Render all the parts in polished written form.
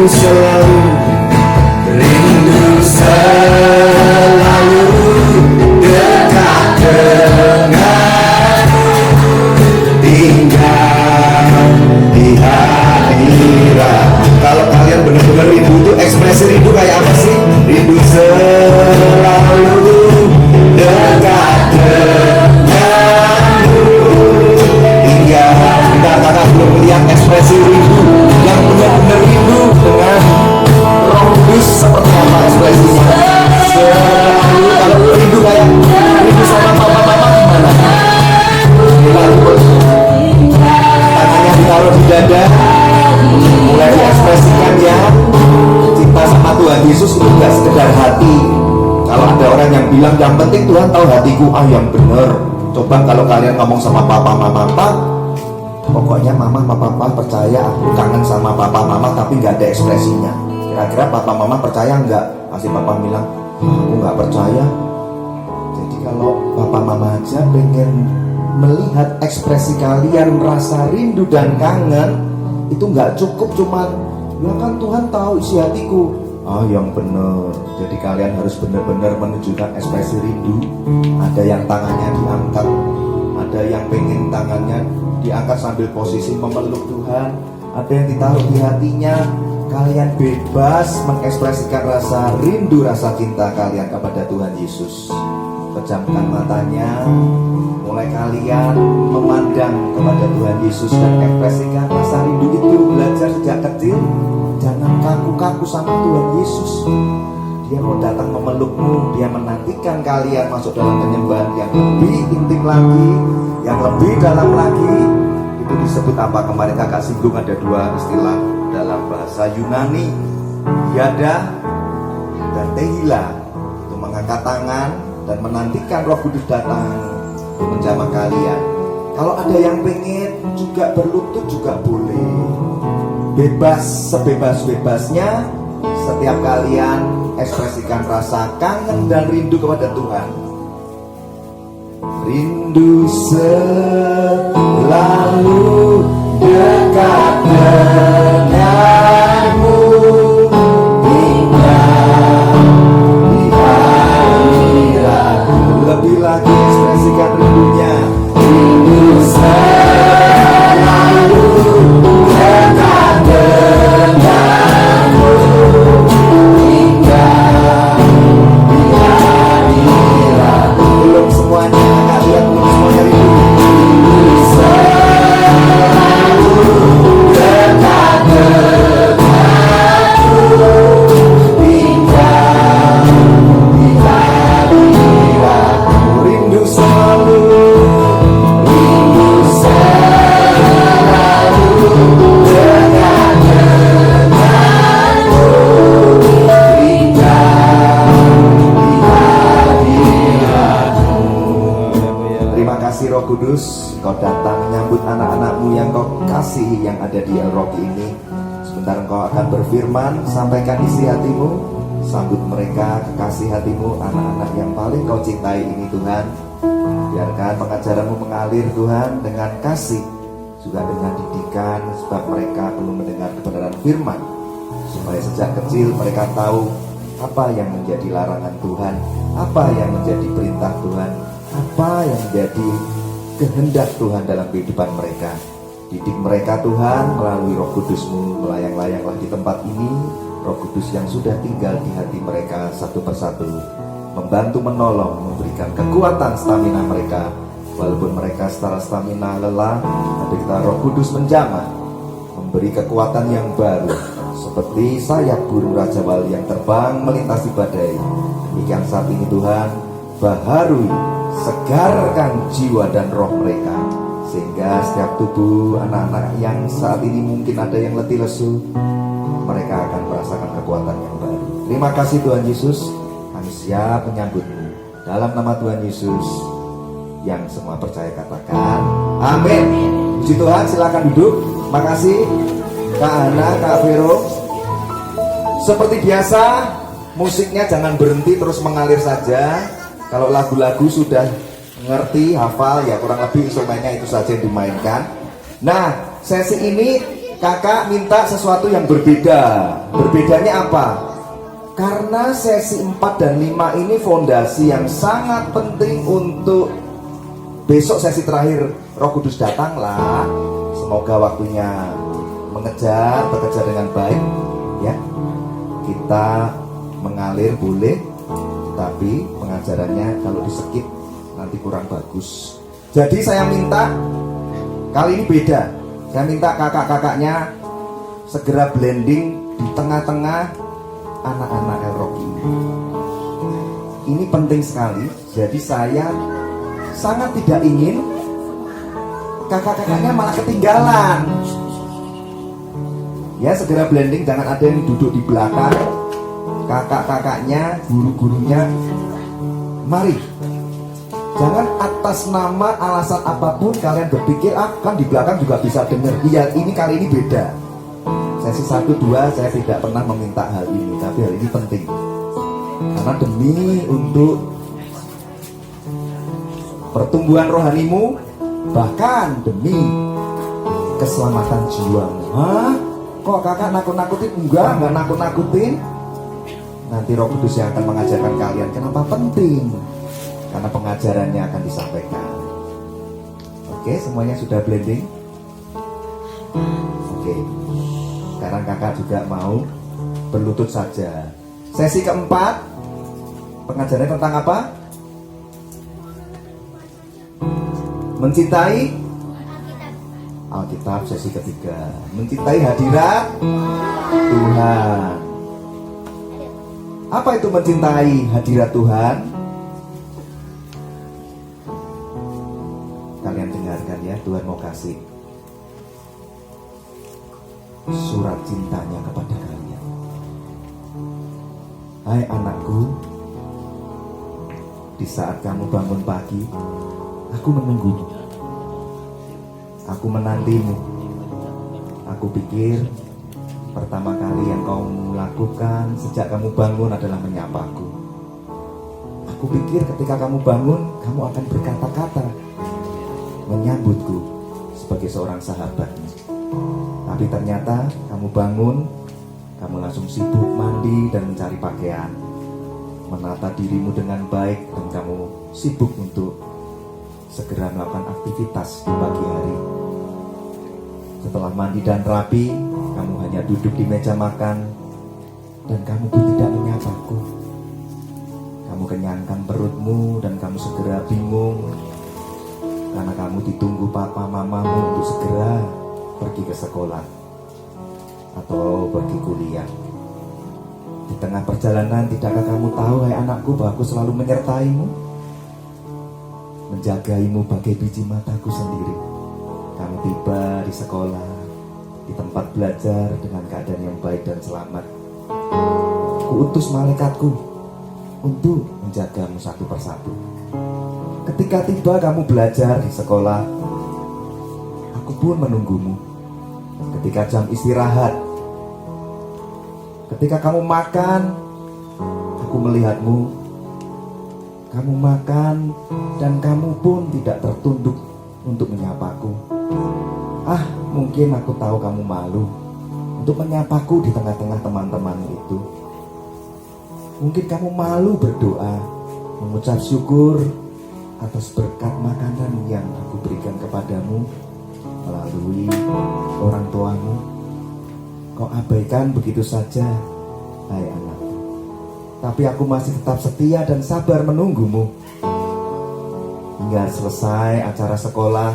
selalu, rindu selalu dekat denganmu, tinggal di hadirat. Kalau kalian benar-benar rindu, itu ekspresi rindu kayak apa sih? Rindu selalu dekat denganmu, tinggal. Bentar, kakak belum melihat ekspresi rindu yang benar-benar rindu dengan Roh Kudus. Seperti apa ekspresinya? Selalu. Kalau rindu kayak rindu sama papa-papa gimana? Tangannya ditaruh di dada, mulai diekspresikan ya. Cinta sama Tuhan Yesus itu gak sekedar hati. Kalau ada orang yang bilang yang penting Tuhan tahu hatiku, yang bener. Coba kalau kalian ngomong sama papa mama, Pak, pokoknya mama papa percaya aku kangen sama papa mama, tapi nggak ada ekspresinya. Kira-kira papa mama percaya nggak? Pasti papa bilang aku nggak percaya. Jadi kalau papa mama aja pengen melihat ekspresi kalian rasa rindu dan kangen, itu nggak cukup cuman ya kan Tuhan tahu isi hatiku. Yang bener. Jadi kalian harus benar-benar menunjukkan ekspresi rindu. Ada yang tangannya diangkat, ada yang pengen tangannya diangkat sambil posisi memeluk Tuhan, ada yang ditaruh di hatinya. Kalian bebas mengekspresikan rasa rindu, rasa cinta kalian kepada Tuhan Yesus. Pejamkan matanya, mulai kalian memandang kepada Tuhan Yesus dan ekspresikan rasa rindu itu. Belajar sejak kecil, jangan kaku-kaku sama Tuhan Yesus. Dia mau datang memelukmu, dia menantikan kalian masuk dalam penyembahan yang lebih intim lagi, yang lebih dalam lagi. Itu disebut apa? Kemarin kakak singgung ada dua istilah dalam bahasa Yunani, yada dan tehila. Itu mengangkat tangan dan menantikan Roh Kudus datang untuk menjamah kalian. Kalau ada yang pengen juga berlutut juga boleh, bebas sebebas-bebasnya. Setiap kalian ekspresikan rasa kangen dan rindu kepada Tuhan. Rindu selalu dekat denganmu, tinggal di hadiratmu. Lebih lagi ekspresikan rindunya. Rindu selalu dekat denganmu, tinggal di hadiratmu. Belum semuanya, kakak lihat belum semuanya rindu. Rindu selalu dekat denganmu, tinggal di hadiratmu. Rindu selalu, rindu selalu dekat denganmu, tinggal di hadiratmu. Terima kasih Roh Kudus, Kau datang menyambut anak-anakmu yang Kau kasihi yang ada di El Rocky ini. Sebentar Engkau akan berfirman, sampaikan isi hatimu, sambut mereka, kekasih hatimu, anak-anak yang paling Kau cintai ini Tuhan. Biarkan pengajaranmu mengalir Tuhan dengan kasih, juga dengan didikan, sebab mereka perlu mendengar kebenaran firman, supaya sejak kecil mereka tahu apa yang menjadi larangan Tuhan, apa yang menjadi perintah Tuhan, apa yang menjadi kehendak Tuhan dalam kehidupan mereka. Didik mereka Tuhan melalui Roh Kudus-Mu. Melayang-layanglah di tempat ini Roh Kudus yang sudah tinggal di hati mereka satu persatu, membantu menolong, memberikan kekuatan stamina mereka. Walaupun mereka secara stamina lelah, tapi kita Roh Kudus menjamah, memberi kekuatan yang baru, seperti sayap burung Raja Wali yang terbang melintasi badai. Demikian saat ini Tuhan, baharui, segarkan jiwa dan roh mereka, sehingga setiap tubuh anak-anak yang saat ini mungkin ada yang letih lesu, mereka akan merasakan kekuatan yang baru. Terima kasih Tuhan Yesus, kami siap menyambut-Mu. Dalam nama Tuhan Yesus, yang semua percaya katakan amin. Puji Tuhan, silakan duduk. Makasih Kak Hana, Kak Vero. Seperti biasa, musiknya jangan berhenti, terus mengalir saja. Kalau lagu-lagu sudah ngerti, hafal, ya kurang lebih instrumennya itu saja yang dimainkan. Nah, sesi ini Kakak minta sesuatu yang berbeda. Berbedanya apa? Karena sesi 4 dan 5 ini fondasi yang sangat penting untuk besok sesi terakhir Roh Kudus datanglah. Semoga waktunya bekerja dengan baik ya. Kita mengalir boleh, tapi pengajarannya kalau di-skip nanti kurang bagus. Jadi saya minta kali ini beda. Saya minta kakak-kakaknya segera blending di tengah-tengah anak-anak El-Rock ini. Ini penting sekali. Jadi saya sangat tidak ingin kakak-kakaknya malah ketinggalan. Ya, segera blending, jangan ada yang duduk di belakang. Kakak-kakaknya, guru-gurunya, mari. Jangan atas nama alasan apapun kalian berpikir kan di belakang juga bisa dengar. Iya, ini kali ini beda. Sesi 1, 2 saya tidak pernah meminta hal ini, tapi hal ini penting. Karena demi untuk pertumbuhan rohanimu, bahkan demi keselamatan jiwamu. Hah? Kok kakak nakut-nakutin? Enggak nakut-nakutin. Nanti Roh Kudus yang akan mengajarkan kalian kenapa penting. Karena pengajarannya akan disampaikan. Oke, semuanya sudah blending? Oke. Sekarang kakak juga mau berlutut saja. Sesi keempat, pengajarannya tentang apa? Mencintai Alkitab. Sesi ketiga, mencintai hadirat Tuhan. Apa itu mencintai hadirat Tuhan? Kalian dengarkan ya, Tuhan mau kasih surat cintanya kepada kalian. Hai anakku, di saat kamu bangun pagi, aku menunggumu. Aku menantimu. Aku pikir pertama kali yang kau lakukan sejak kamu bangun adalah menyapaku. Aku pikir ketika kamu bangun, kamu akan berkata-kata menyambutku sebagai seorang sahabatmu. Tapi ternyata kamu bangun, kamu langsung sibuk mandi dan mencari pakaian, menata dirimu dengan baik, dan kamu sibuk untuk segera melakukan aktivitas di pagi hari. Setelah mandi dan rapi, kamu hanya duduk di meja makan, dan kamu pun tidak menyapaku. Kamu kenyangkan perutmu dan kamu segera bingung karena kamu ditunggu papa mamamu untuk segera pergi ke sekolah atau pergi kuliah. Di tengah perjalanan, tidakkah kamu tahu, hai anakku, bahwa aku selalu menyertaimu, menjagaimu bagai biji mataku sendiri. Kamu tiba di sekolah, di tempat belajar dengan keadaan yang baik dan selamat. Kuutus malaikatku untuk menjagamu satu persatu. Ketika tiba kamu belajar di sekolah, aku pun menunggumu. Ketika jam istirahat, ketika kamu makan, aku melihatmu. Kamu makan dan kamu pun tidak tertunduk untuk menyapaku. Mungkin aku tahu kamu malu untuk menyapaku di tengah-tengah teman-temanmu itu. Mungkin kamu malu berdoa, mengucap syukur atas berkat makanan yang aku berikan kepadamu melalui orang tuamu. Kau abaikan begitu saja, hai anakku. Tapi aku masih tetap setia dan sabar menunggumu hingga selesai acara sekolah.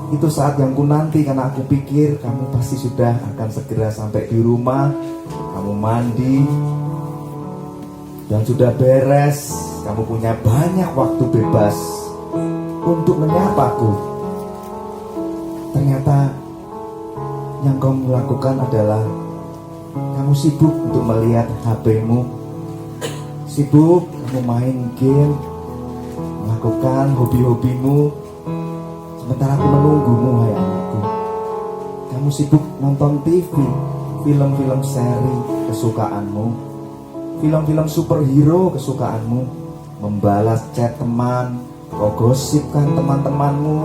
Itu saat yang ku nanti, karena aku pikir kamu pasti sudah akan segera sampai di rumah. Kamu mandi dan sudah beres. Kamu punya banyak waktu bebas untuk menyapaku. Ternyata yang kamu lakukan adalah kamu sibuk untuk melihat HP-mu, sibuk kamu main game, melakukan hobi-hobimu. Sementara aku menunggumu, hai anakku. Kamu sibuk nonton TV, film-film seri kesukaanmu, film-film superhero kesukaanmu, membalas chat teman, kau gosipkan teman-temanmu,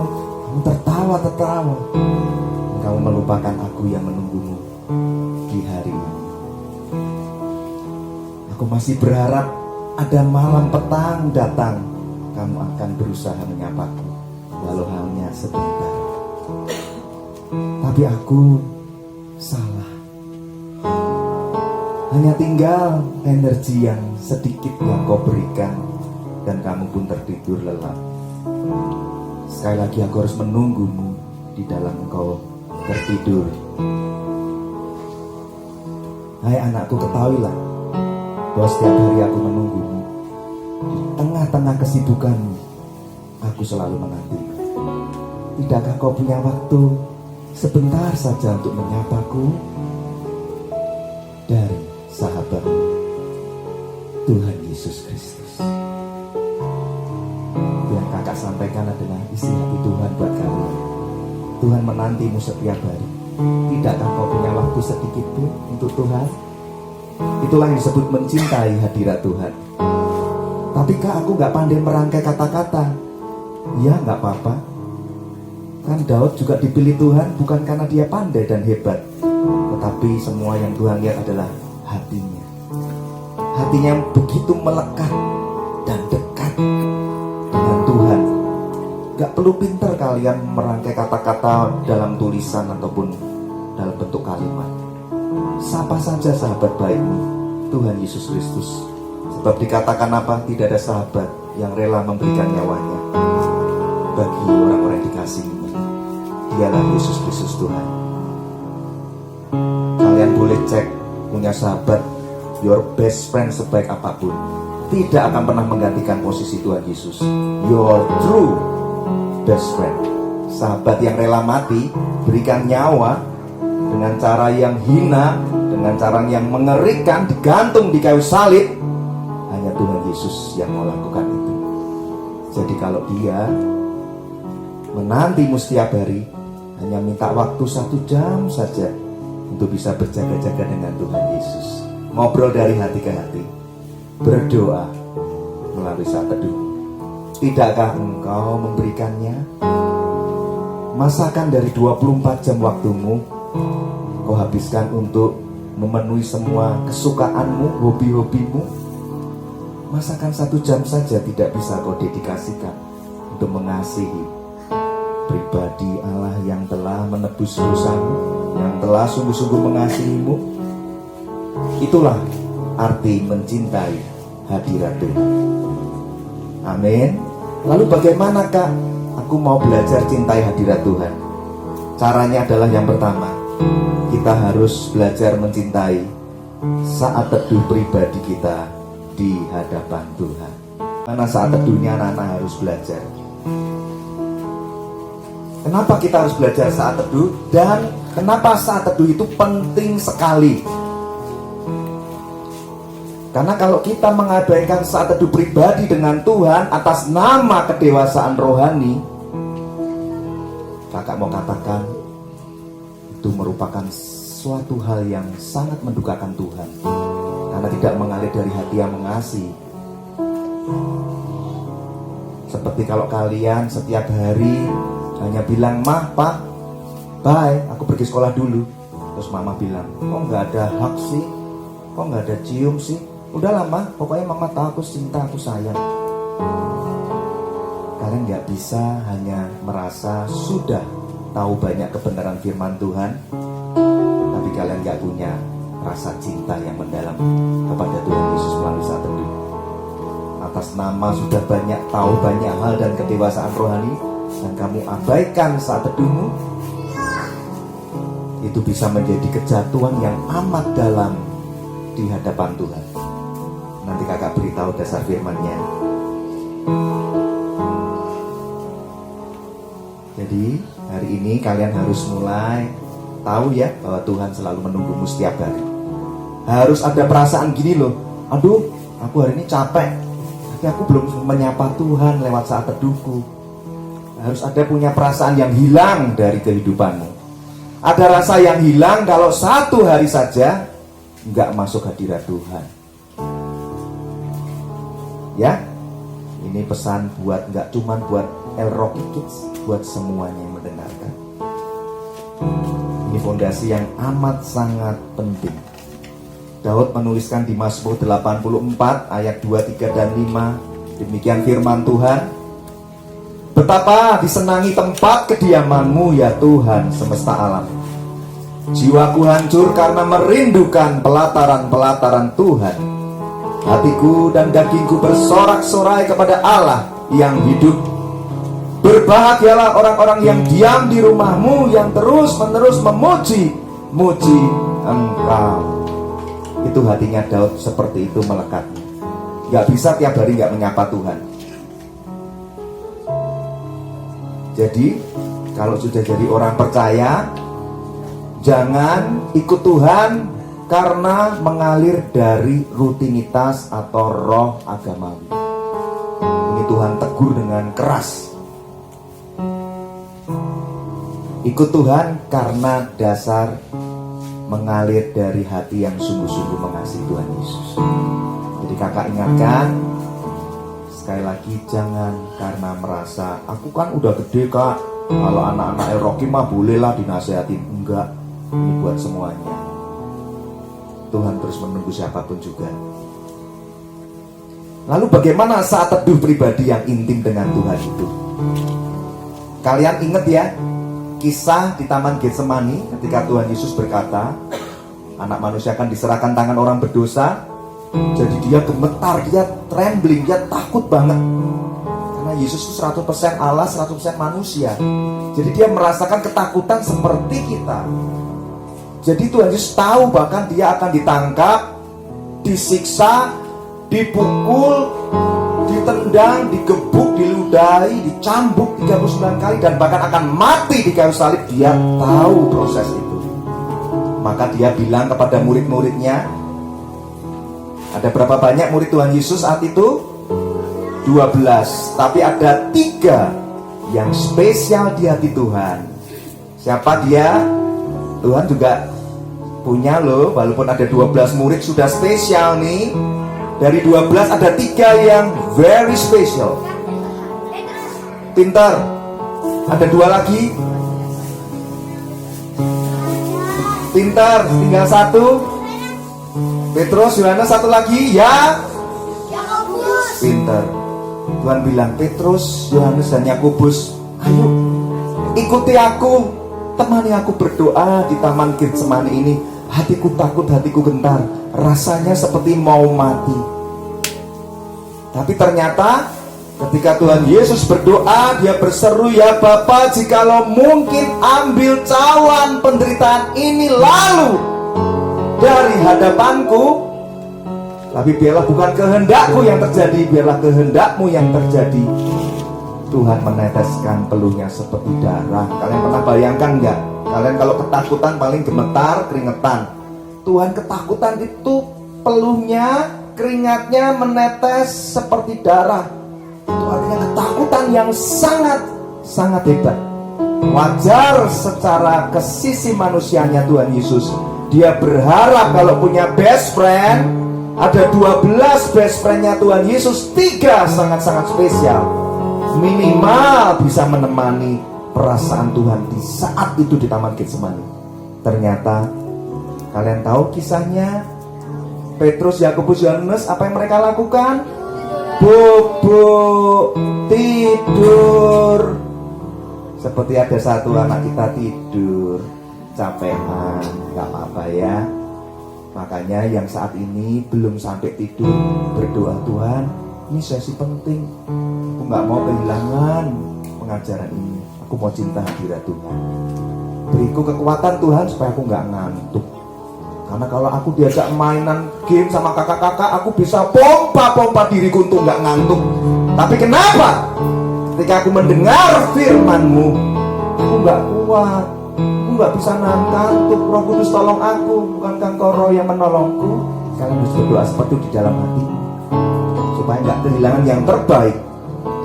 kamu tertawa-tertawa. kamu melupakan aku yang menunggumu di hari ini. Aku masih berharap ada malam petang datang, kamu akan berusaha menyapaku, walau hanya sebentar. Tapi aku salah. Hanya tinggal energi yang sedikit yang kau berikan, dan kamu pun tertidur lelap. Sekali lagi aku harus menunggumu di dalam engkau tertidur. Hai anakku, ketahuilah bahwa setiap hari aku menunggumu. Di tengah-tengah kesibukanmu, aku selalu menanti. Tidakkah kau punya waktu sebentar saja untuk menyapaku? Dari sahabatmu, Tuhan Yesus Kristus. Yang kakak sampaikan adalah isi hati Tuhan buat kalian. Tuhan menantimu setiap hari. Tidakkah kau punya waktu sedikit pun untuk Tuhan? Itulah yang disebut mencintai hadirat Tuhan. Tapi kak, aku gak pandai merangkai kata-kata. Ya gak apa-apa. Kan Daud juga dipilih Tuhan bukan karena dia pandai dan hebat, tetapi semua yang Tuhan lihat adalah hatinya. Hatinya yang begitu melekat dan dekat dengan Tuhan. Gak perlu pintar kalian merangkai kata-kata dalam tulisan ataupun dalam bentuk kalimat. Sapa saja sahabat baikmu, Tuhan Yesus Kristus. Sebab dikatakan apa? Tidak ada sahabat yang rela memberikan nyawanya bagi orang-orang yang dikasihinya. Dialah Yesus Kristus Tuhan. Kalian boleh cek punya sahabat, your best friend sebaik apapun, tidak akan pernah menggantikan posisi Tuhan Yesus. Your true best friend, sahabat yang rela mati, berikan nyawa dengan cara yang hina, dengan cara yang mengerikan, digantung di kayu salib. Hanya Tuhan Yesus yang mau lakukan itu. Jadi kalau dia menantimu setiap hari, hanya minta waktu 1 jam saja untuk bisa berjaga-jaga dengan Tuhan Yesus, ngobrol dari hati ke hati, berdoa melalui saat teduh. Tidakkah engkau memberikannya? Masakan dari 24 jam waktumu kau habiskan untuk memenuhi semua kesukaanmu, hobi-hobimu. Masakan 1 jam saja tidak bisa kau dedikasikan untuk mengasihi pribadi Allah yang telah menebus dosamu, yang telah sungguh-sungguh mengasihimu. Itulah arti mencintai hadirat Tuhan. Amin. Lalu bagaimana kak aku mau belajar cintai hadirat Tuhan? Caranya adalah yang pertama, kita harus belajar mencintai saat teduh pribadi kita di hadapan Tuhan. Karena saat teduhnya anak-anak harus belajar. Kenapa kita harus belajar saat teduh? Dan kenapa saat teduh itu penting sekali? Karena kalau kita mengabaikan saat teduh pribadi dengan Tuhan atas nama kedewasaan rohani, kakak mau katakan itu merupakan suatu hal yang sangat mendukakan Tuhan, karena tidak mengalir dari hati yang mengasihi. Seperti kalau kalian setiap hari hanya bilang, mah, pak, bye, aku pergi sekolah dulu. Terus mama bilang, kok nggak ada hak sih? Kok nggak ada cium sih? Udahlah mah, pokoknya mama tahu aku cinta, aku sayang. Kalian nggak bisa hanya merasa sudah tahu banyak kebenaran firman Tuhan, tapi kalian nggak punya rasa cinta yang mendalam kepada Tuhan Yesus melalui saat teduh. Atas nama sudah banyak tahu banyak hal dan kedewasaan rohani, dan kamu abaikan saat teduhmu, itu bisa menjadi kejatuhan yang amat dalam di hadapan Tuhan. Nanti kakak beritahu dasar firman-Nya. Jadi hari ini kalian harus mulai tahu ya bahwa Tuhan selalu menunggumu setiap hari. Harus ada perasaan gini loh, aduh aku hari ini capek, tapi aku belum menyapa Tuhan lewat saat teduhku. Harus ada punya perasaan yang hilang dari kehidupanmu. Ada rasa yang hilang kalau 1 hari saja nggak masuk hadirat Tuhan. Ya, ini pesan buat nggak cuman buat El Rocky Kids, buat semuanya yang mendengarkan. fondasi yang amat sangat penting. Daud menuliskan di Mazmur 84 ayat 2, 3, dan 5. Demikian firman Tuhan. Betapa disenangi tempat kediaman-Mu ya Tuhan semesta alam. Jiwaku hancur karena merindukan pelataran-pelataran Tuhan. Hatiku dan dagingku bersorak-sorai kepada Allah yang hidup. Berbahagialah orang-orang yang diam di rumah-Mu, yang terus-menerus memuji Engkau. Itu hatinya Daud, seperti itu melekatnya. Gak bisa tiap hari gak menyapa Tuhan. Jadi kalau sudah jadi orang percaya, jangan ikut Tuhan karena mengalir dari rutinitas atau roh agamawi. Ini Tuhan tegur dengan keras. Ikut Tuhan karena dasar mengalir dari hati yang sungguh-sungguh mengasihi Tuhan Yesus. Jadi kakak ingatkan, sekali lagi jangan karena merasa aku kan udah gede kak, kalau anak-anak Rocky mah bolehlah dinasehatin. Enggak, ini buat semuanya. Tuhan terus menunggu siapapun juga. Lalu bagaimana saat teduh pribadi yang intim dengan Tuhan itu? Kalian ingat ya kisah di Taman Getsemani ketika Tuhan Yesus berkata, anak manusia akan diserahkan tangan orang berdosa. Jadi dia gemetar, dia trembling, dia takut banget. Karena Yesus itu 100% Allah, 100% manusia. Jadi dia merasakan ketakutan seperti kita. Jadi Tuhan Yesus tahu bahkan dia akan ditangkap, disiksa, dipukul, ditendang, digebuk, diludahi, dicambuk 39 kali, dan bahkan akan mati di kayu salib. Dia tahu proses itu. Maka dia bilang kepada murid-muridnya, ada berapa banyak murid Tuhan Yesus saat itu? 12. Tapi ada 3 yang spesial di hati Tuhan. Siapa dia? Tuhan juga punya loh. Walaupun ada 12 murid sudah spesial nih, dari 12 ada 3 yang very special. Pintar. Ada 2 lagi. Pintar, tinggal 1. Petrus, Yohanes, 1 lagi ya. Yakobus. Pintar. Tuhan bilang, Petrus, Yohanes, dan Yakobus, ayo ikuti aku, temani aku berdoa di Taman Getsemani ini. Hatiku takut, hatiku gentar, rasanya seperti mau mati. Tapi ternyata ketika Tuhan Yesus berdoa, dia berseru, ya Bapa, jikalau mungkin ambil cawan penderitaan ini lalu dari hadapanku, tapi biarlah bukan kehendakku yang terjadi, biarlah kehendakmu yang terjadi. Tuhan meneteskan peluhnya seperti darah. Kalian pernah bayangkan nggak? Kalian kalau ketakutan paling gemetar, keringetan. Tuhan ketakutan itu peluhnya, keringatnya menetes seperti darah. Itu artinya ketakutan yang sangat hebat. Wajar secara ke sisi manusianya Tuhan Yesus. Dia berharap kalau punya best friend, ada 12 best friendnya Tuhan Yesus, 3 sangat-sangat spesial. Minimal bisa menemani perasaan Tuhan di saat itu di Taman Getsemani. Ternyata kalian tahu kisahnya, Petrus, Yakobus, Yohanes, apa yang mereka lakukan? Bubuk, tidur. Seperti ada satu anak kita tidur, capean, gak apa-apa ya. Makanya yang saat ini belum sampai tidur, berdoa, Tuhan, ini sesi penting, aku gak mau kehilangan pengajaran ini. Aku mau cinta hadirat Tuhan. Beriku kekuatan Tuhan supaya aku gak ngantuk. Karena kalau aku diajak mainan game sama kakak-kakak, aku bisa pompa diriku untuk gak ngantuk. Tapi kenapa? Ketika aku mendengar firman-Mu, aku gak kuat, aku gak bisa ngantuk. Roh Kudus tolong aku, bukankah Engkau Roh yang menolongku? Kalian harus berdoa seperti itu di dalam hati, supaya gak kehilangan yang terbaik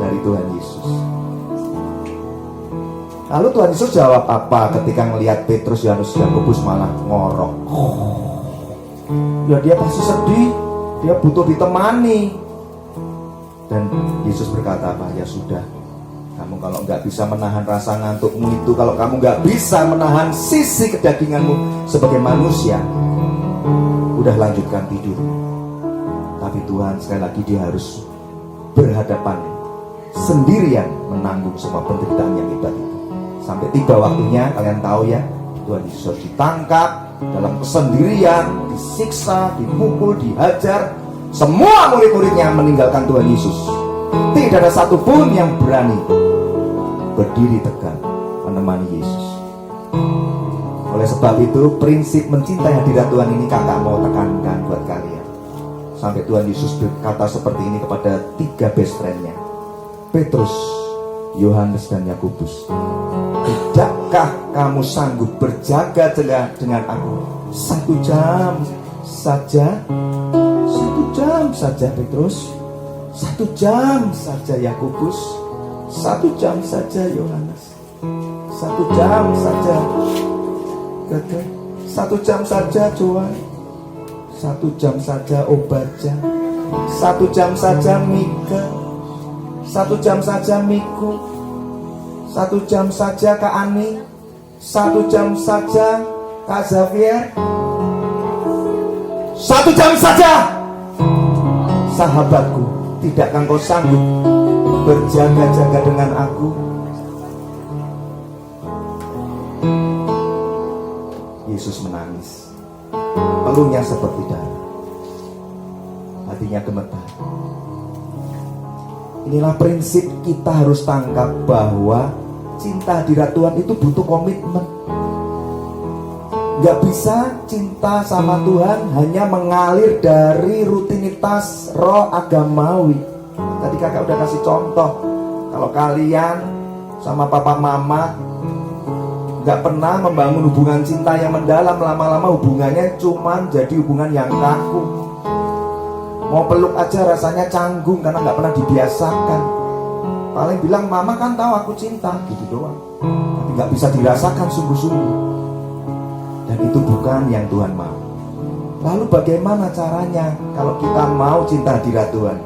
dari Tuhan Yesus. Lalu Tuhan Yesus jawab apa ketika melihat Petrus, Yohanes, Yakobus malah ngorok? Ya dia pasti sedih, dia butuh ditemani. Dan Yesus berkata apa? Ya sudah, Kamu kalau nggak bisa menahan rasa ngantukmu itu, kalau kamu nggak bisa menahan sisi kedaginganmu sebagai manusia, udah lanjutkan tidur. Tapi Tuhan sekali lagi, dia harus berhadapan sendirian menanggung semua penderitaan yang hebat itu. Sampai tiba waktunya, kalian tahu ya, Tuhan Yesus harus ditangkap dalam kesendirian, disiksa, dipukul, dihajar. Semua murid-muridnya meninggalkan Tuhan Yesus. Tidak ada satupun yang berani berdiri tegak menemani Yesus. Oleh sebab itu, prinsip mencintai hadirat Tuhan ini kakak mau tekankan buat kalian. Sampai Tuhan Yesus berkata seperti ini kepada 3 best friend-nya, Petrus, Yohanes, dan Yakobus. Tidakkah kamu sanggup berjaga-jaga dengan aku 1 jam saja? 1 jam saja Petrus, 1 jam saja Yakobus, 1 jam saja Yohanes, 1 jam saja Gagah, 1 jam saja Joan, 1 jam saja Obaja, 1 jam saja Mika, 1 jam saja Miku, 1 jam saja Kak Ani, 1 jam saja Kak Xavier, 1 jam saja. Sahabatku, tidakkah engkau sanggup berjaga-jaga dengan aku? Yesus menangis, peluhnya seperti darah, hatinya gemetar. Inilah prinsip kita harus tangkap, bahwa cinta hadirat Tuhan itu butuh komitmen. Gak bisa cinta sama Tuhan hanya mengalir dari rutinitas roh agamawi. Tadi kakak udah kasih contoh. Kalau kalian sama papa mama gak pernah membangun hubungan cinta yang mendalam, lama-lama hubungannya cuman jadi hubungan yang kaku. Mau peluk aja rasanya canggung karena gak pernah dibiasakan. Paling bilang, mama kan tahu aku cinta, gitu doang. Tapi gak bisa dirasakan sungguh-sungguh. Dan itu bukan yang Tuhan mau. Lalu bagaimana caranya kalau kita mau cinta hadirat Tuhan?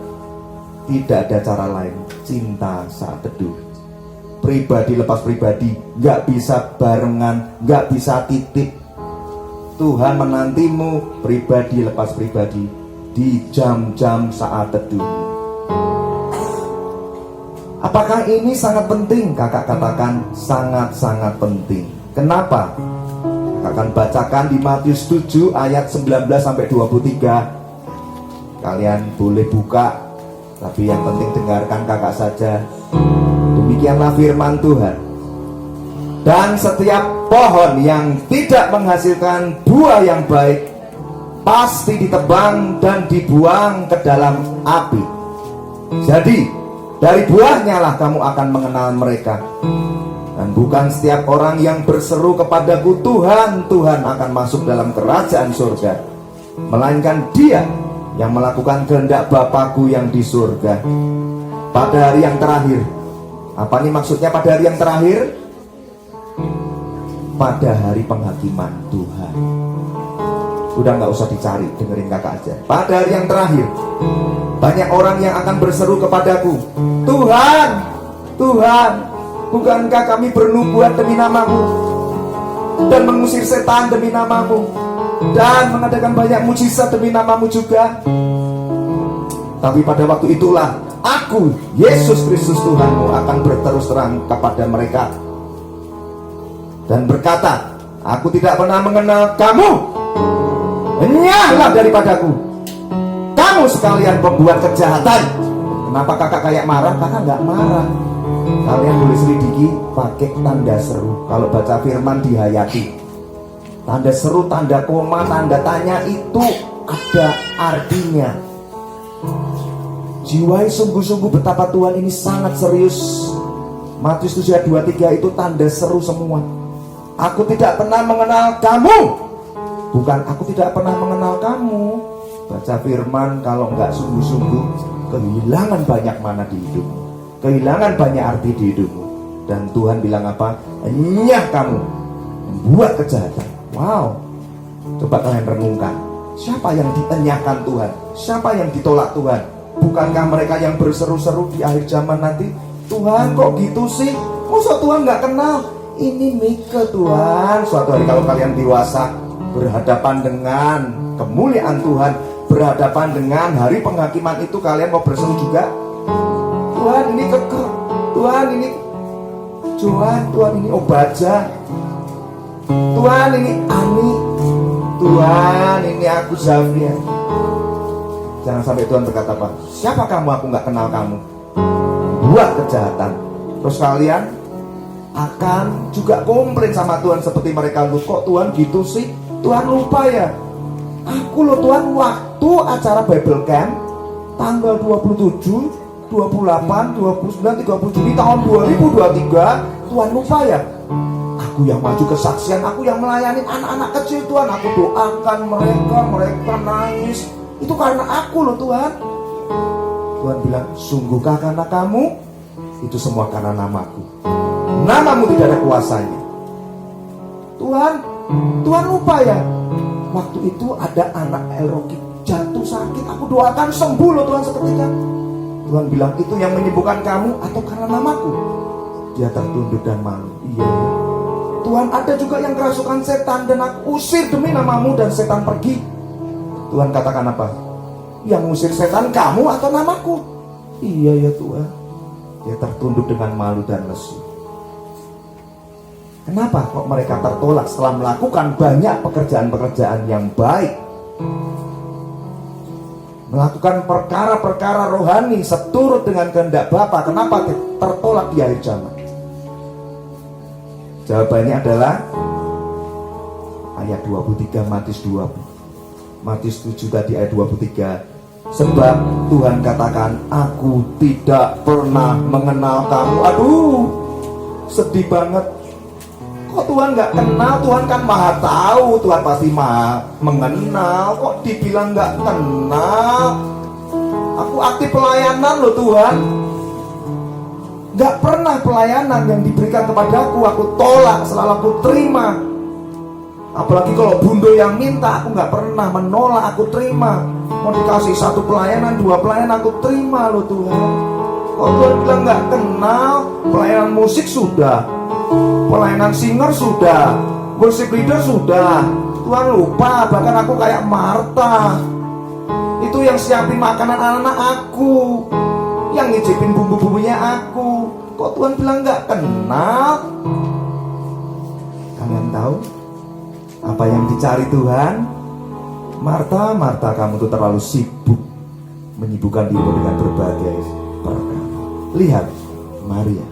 Tidak ada cara lain, cinta saat teduh. Pribadi lepas pribadi, gak bisa barengan, gak bisa titip. Tuhan menantimu pribadi lepas pribadi di jam-jam saat teduh. Apakah ini sangat penting? Kakak katakan sangat-sangat penting. Kenapa? Akan bacakan di Matius 7 ayat 19-23. Kalian boleh buka, tapi yang penting dengarkan kakak saja. Demikianlah firman Tuhan. Dan setiap pohon yang tidak menghasilkan buah yang baik pasti ditebang dan dibuang ke dalam api. Jadi dari buahnya lah kamu akan mengenal mereka. Dan bukan setiap orang yang berseru kepadaku Tuhan, Tuhan akan masuk dalam kerajaan surga, melainkan dia yang melakukan kehendak Bapakku yang di surga. Pada hari yang terakhir. Apa nih maksudnya pada hari yang terakhir? Pada hari penghakiman Tuhan. Udah gak usah dicari, dengerin kakak aja. Pada hari yang terakhir, banyak orang yang akan berseru kepadaku, Tuhan, Tuhan, bukankah kami bernubuat demi namamu dan mengusir setan demi namamu dan mengadakan banyak mujizat demi namamu juga? Tapi pada waktu itulah aku, Yesus Kristus Tuhanmu, akan berterus terang kepada mereka dan berkata, aku tidak pernah mengenal kamu. Enyahlah daripadaku, kamu sekalian pembuat kejahatan. Kenapa kakak kayak marah? Kakak gak marah. Kalian boleh selidiki pakai tanda seru. Kalau baca firman dihayati, tanda seru, tanda koma, tanda tanya itu ada artinya. Jiwai sungguh-sungguh betapa Tuhan ini sangat serius. Matius 7 ayat 23 itu tanda seru semua. Aku tidak pernah mengenal kamu. Bukan aku tidak pernah mengenal kamu. Baca firman kalau nggak sungguh-sungguh, kehilangan banyak mana di hidupmu, kehilangan banyak arti di hidupmu. Dan Tuhan bilang apa? Enyah kamu membuat kejahatan. Wow. Coba kalian renungkan, siapa yang dienyahkan Tuhan? Siapa yang ditolak Tuhan? Bukankah mereka yang berseru-seru di akhir zaman nanti? Tuhan kok gitu sih? Masa Tuhan nggak kenal? Ini Mika Tuhan. Suatu hari kalau kalian dewasa, berhadapan dengan kemuliaan Tuhan, berhadapan dengan hari penghakiman itu, kalian mau berseru juga? Tuhan ini Keke, Tuhan ini Johan, Tuhan ini Obaja, Tuhan ini Ani, Tuhan ini aku Xavier. Jangan sampai Tuhan berkata apa? Siapa kamu? Aku nggak kenal kamu. Buat kejahatan. Terus kalian akan juga komplain sama Tuhan seperti mereka. Lu kok Tuhan gitu sih? Tuhan lupa ya? Aku loh Tuhan, waktu acara Bible Camp tanggal 27, 28, 29, 30 Juli tahun 2023, Tuhan lupa ya? Aku yang maju kesaksian, aku yang melayani anak-anak kecil Tuhan. Aku doakan mereka nangis. Itu karena aku loh Tuhan. Tuhan bilang, sungguhkah karena kamu? Itu semua karena namaku. Namamu tidak ada kuasanya. Tuhan lupa ya? Waktu itu ada anak Elroki jatuh sakit, aku doakan sembuh loh Tuhan seketika. Tuhan bilang, itu yang menyembuhkan kamu atau karena namaku? Dia tertunduk dan malu. Iya. Tuhan, ada juga yang kerasukan setan dan aku usir demi namamu dan setan pergi. Tuhan katakan apa? Yang ngusir setan kamu atau namaku? Iya ya Tuhan. Dia tertunduk dengan malu dan lesu. Kenapa kok mereka tertolak setelah melakukan banyak pekerjaan-pekerjaan yang baik? Melakukan perkara-perkara rohani seturut dengan kehendak Bapa. Kenapa tertolak di akhir zaman? Jawabannya adalah ayat 23 Matius 20. Matius 7 tadi ayat 23. Sebab Tuhan katakan, aku tidak pernah mengenal kamu. Aduh, sedih banget. Kok Tuhan gak kenal? Tuhan kan maha tahu, Tuhan pasti maha mengenal. Kok dibilang gak kenal? Aku aktif pelayanan loh Tuhan. Gak pernah pelayanan yang diberikan kepadaku aku tolak, selalu aku terima. Apalagi kalau bundo yang minta, aku gak pernah menolak, aku terima. Mau dikasih satu pelayanan, dua pelayanan, aku terima loh Tuhan. Kok Tuhan bilang gak kenal? Pelayanan musik sudah, pelayanan singer sudah, worship leader sudah. Tuhan lupa, bahkan aku kayak Marta, itu yang siapin makanan anak-anak aku, yang ngicipin bumbu-bumbunya aku. Kok Tuhan bilang gak kenal? Kalian tahu apa yang dicari Tuhan? Marta, Marta, kamu tuh terlalu sibuk menyibukkan dirimu dengan berbagai perkara. Lihat, Maria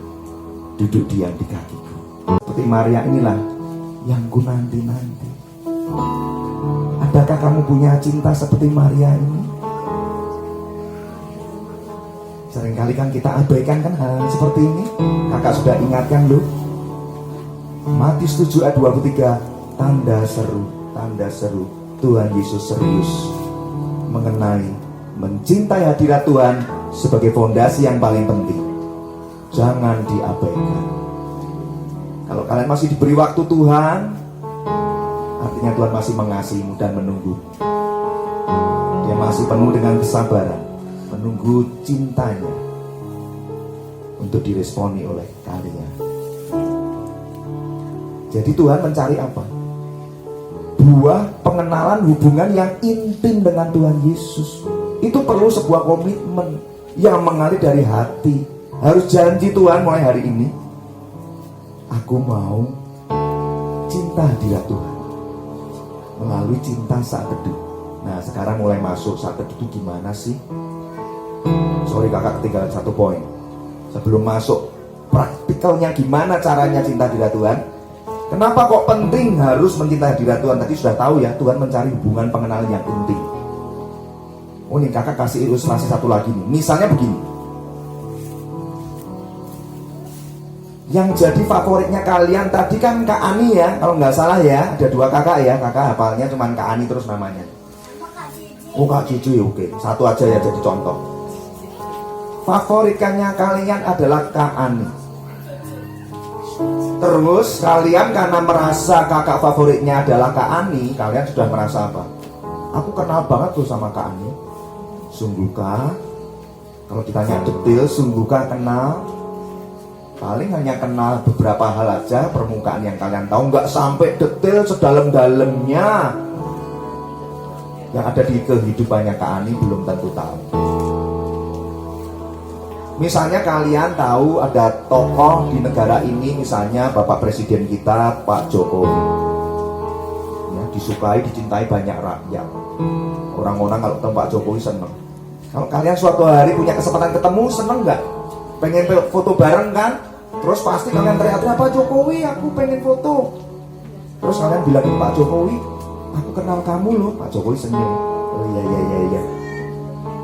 duduk diam di kakiku. Seperti Maria inilah yang ku nanti-nanti. Adakah kamu punya cinta seperti Maria ini? Seringkali kan kita abaikan kan hal seperti ini. Kakak sudah ingatkan loh. Matius 7 ayat 23. Tanda seru Tuhan Yesus serius mengenai mencintai hadirat Tuhan sebagai fondasi yang paling penting. Jangan diabaikan. Kalau kalian masih diberi waktu Tuhan, artinya Tuhan masih mengasihimu dan menunggu. Dia masih penuh dengan kesabaran, menunggu cintanya untuk diresponi oleh kalian. Jadi Tuhan mencari apa? Buah pengenalan hubungan yang intim dengan Tuhan Yesus. Itu perlu sebuah komitmen yang mengalir dari hati. Harus janji Tuhan mulai hari ini, aku mau cinta hadirat Tuhan melalui cinta saat teduh. Nah sekarang mulai masuk saat teduh itu gimana sih? Sorry kakak ketinggalan satu poin. Sebelum masuk praktikalnya gimana caranya cinta hadirat Tuhan. Kenapa kok penting harus mencintai hadirat Tuhan? Tadi sudah tahu ya, Tuhan mencari hubungan pengenalan yang intim. Oh ini kakak kasih ilustrasi satu lagi nih. Misalnya begini, yang jadi favoritnya kalian tadi kan Kak Ani ya, kalau nggak salah ya. Ada dua kakak ya, kakak hafalnya cuma Kak Ani terus namanya. Oh Kak Cici, oke. Satu aja ya jadi contoh. Favoritnya kalian adalah Kak Ani. Terus kalian karena merasa kakak favoritnya adalah Kak Ani, kalian sudah merasa apa? Aku kenal banget tuh sama Kak Ani. Sungguhkah? Kalau ditanya detail, sungguhkah kenal? paling hanya kenal beberapa hal aja, permukaan yang kalian tahu, nggak sampai detail sedalam-dalamnya yang ada di kehidupannya Kak Ani belum tentu tahu. Misalnya kalian tahu ada tokoh di negara ini, misalnya Bapak Presiden kita Pak Jokowi, ya, disukai, dicintai banyak rakyat. Orang-orang kalau ketemu Pak Jokowi seneng. Kalau kalian suatu hari punya kesempatan ketemu, seneng nggak? Pengen foto bareng kan? Terus pasti kalian teriak-teriak, Pak Jokowi, aku pengen foto. Terus kalian bilang, Pak Jokowi, aku kenal kamu loh. Pak Jokowi senyum. Oh iya.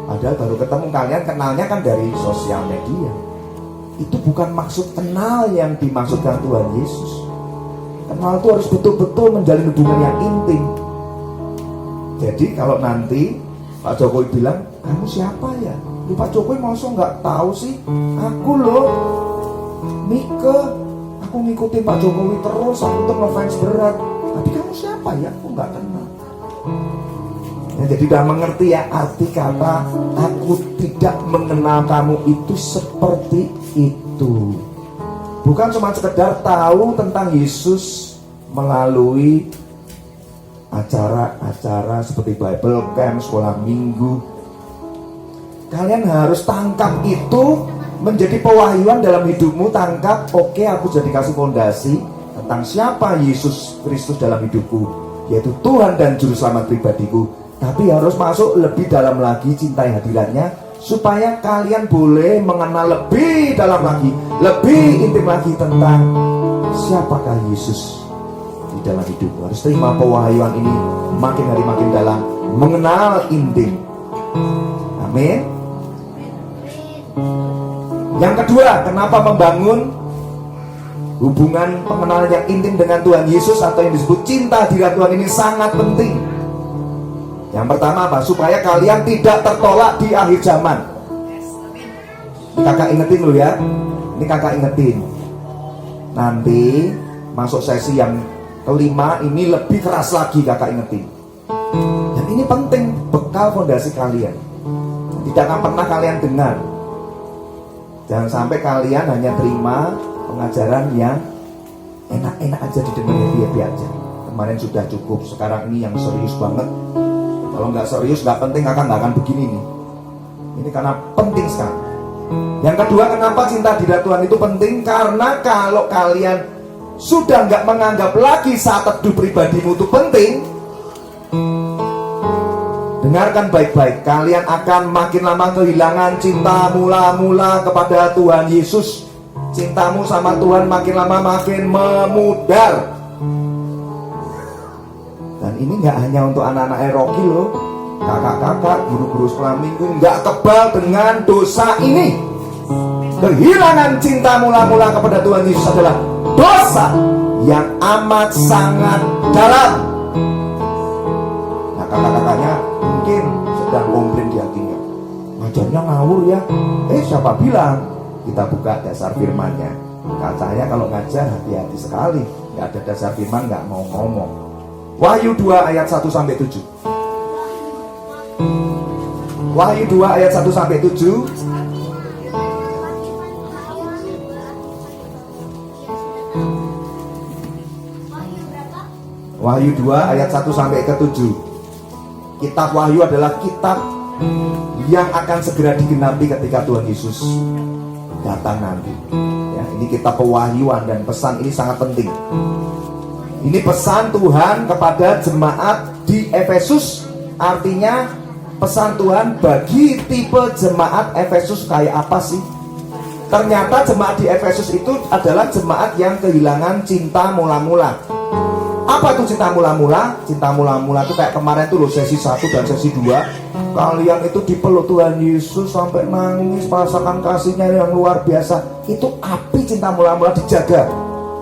Padahal baru ketemu, kalian kenalnya kan dari sosial media. Itu bukan maksud kenal yang dimaksudkan Tuhan Yesus. Kenal itu harus betul-betul menjalin hubungan yang intim. Jadi kalau nanti Pak Jokowi bilang, kamu siapa ya? Pak Jokowi masa nggak tahu sih? Aku loh Mike, aku ngikutin Pak Jokowi terus, aku tuh ngefans berat. Tapi kamu siapa ya? Aku nggak kenal. Ya, jadi udah mengerti ya arti kata aku tidak mengenal kamu itu seperti itu. Bukan cuma sekedar tahu tentang Yesus melalui acara-acara seperti Bible Camp, sekolah minggu. Kalian harus tangkap itu menjadi pewahyuan dalam hidupmu. Tangkap, oke, aku jadi kasih fondasi tentang siapa Yesus Kristus dalam hidupku, yaitu Tuhan dan Juru Selamat pribadiku. Tapi harus masuk lebih dalam lagi, cintai hadiratnya, supaya kalian boleh mengenal lebih dalam lagi, lebih intim lagi tentang siapakah Yesus di dalam hidupmu. Harus terima pewahyuan ini makin hari makin dalam, mengenal intim. Amin. Yang kedua, kenapa membangun hubungan pengenalan yang intim dengan Tuhan Yesus atau yang disebut cinta hadirat Tuhan ini sangat penting. Yang pertama apa? Supaya kalian tidak tertolak di akhir zaman. Ini kakak ingetin dulu ya. Ini kakak ingetin. Nanti masuk sesi yang kelima ini lebih keras lagi kakak ingetin. Dan ini penting, bekal fondasi kalian. Tidak akan pernah kalian dengar. Jangan sampai kalian hanya terima pengajaran yang enak-enak aja didengar, happy aja. Kemarin sudah cukup, sekarang ini yang serius banget. Kalau nggak serius, nggak penting, kakak nggak akan begini nih. Ini karena penting sekali. Yang kedua, kenapa cinta hadirat Tuhan itu penting? Karena kalau kalian sudah nggak menganggap lagi saat teduh pribadimu itu penting, dengarkan baik-baik, kalian akan makin lama kehilangan cinta mula-mula kepada Tuhan Yesus. Cintamu sama Tuhan makin lama makin memudar. Dan ini nggak hanya untuk anak-anak Rocky loh, kakak-kakak, guru-guru sekolah minggu nggak kebal dengan dosa ini. Kehilangan cinta mula-mula kepada Tuhan Yesus adalah dosa yang amat sangat dalam. Nah, kakak-kakaknya mungkin sedang komplain di hatinya, ngajarnya ngawur ya. Siapa bilang? Kita buka dasar firmannya. Katanya kalau ngajar hati-hati sekali, nggak ada dasar firman nggak mau ngomong. Wahyu 2 ayat 1-7. Wahyu 2 ayat 1-7. Wahyu 2 ayat 1-7. Kitab Wahyu adalah kitab yang akan segera digenapi ketika Tuhan Yesus datang nanti. Ya, ini kitab pewahyuan dan pesan ini sangat penting. Ini pesan Tuhan kepada jemaat di Efesus. Artinya pesan Tuhan bagi tipe jemaat Efesus kayak apa sih? Ternyata jemaat di Efesus itu adalah jemaat yang kehilangan cinta mula-mula. Apa tuh cinta mula-mula? Cinta mula-mula itu kayak kemarin tuh loh, sesi 1 dan sesi 2. Kalian itu dipeluk Tuhan Yesus sampai nangis, merasakan kasihnya yang luar biasa. Itu api cinta mula-mula, dijaga.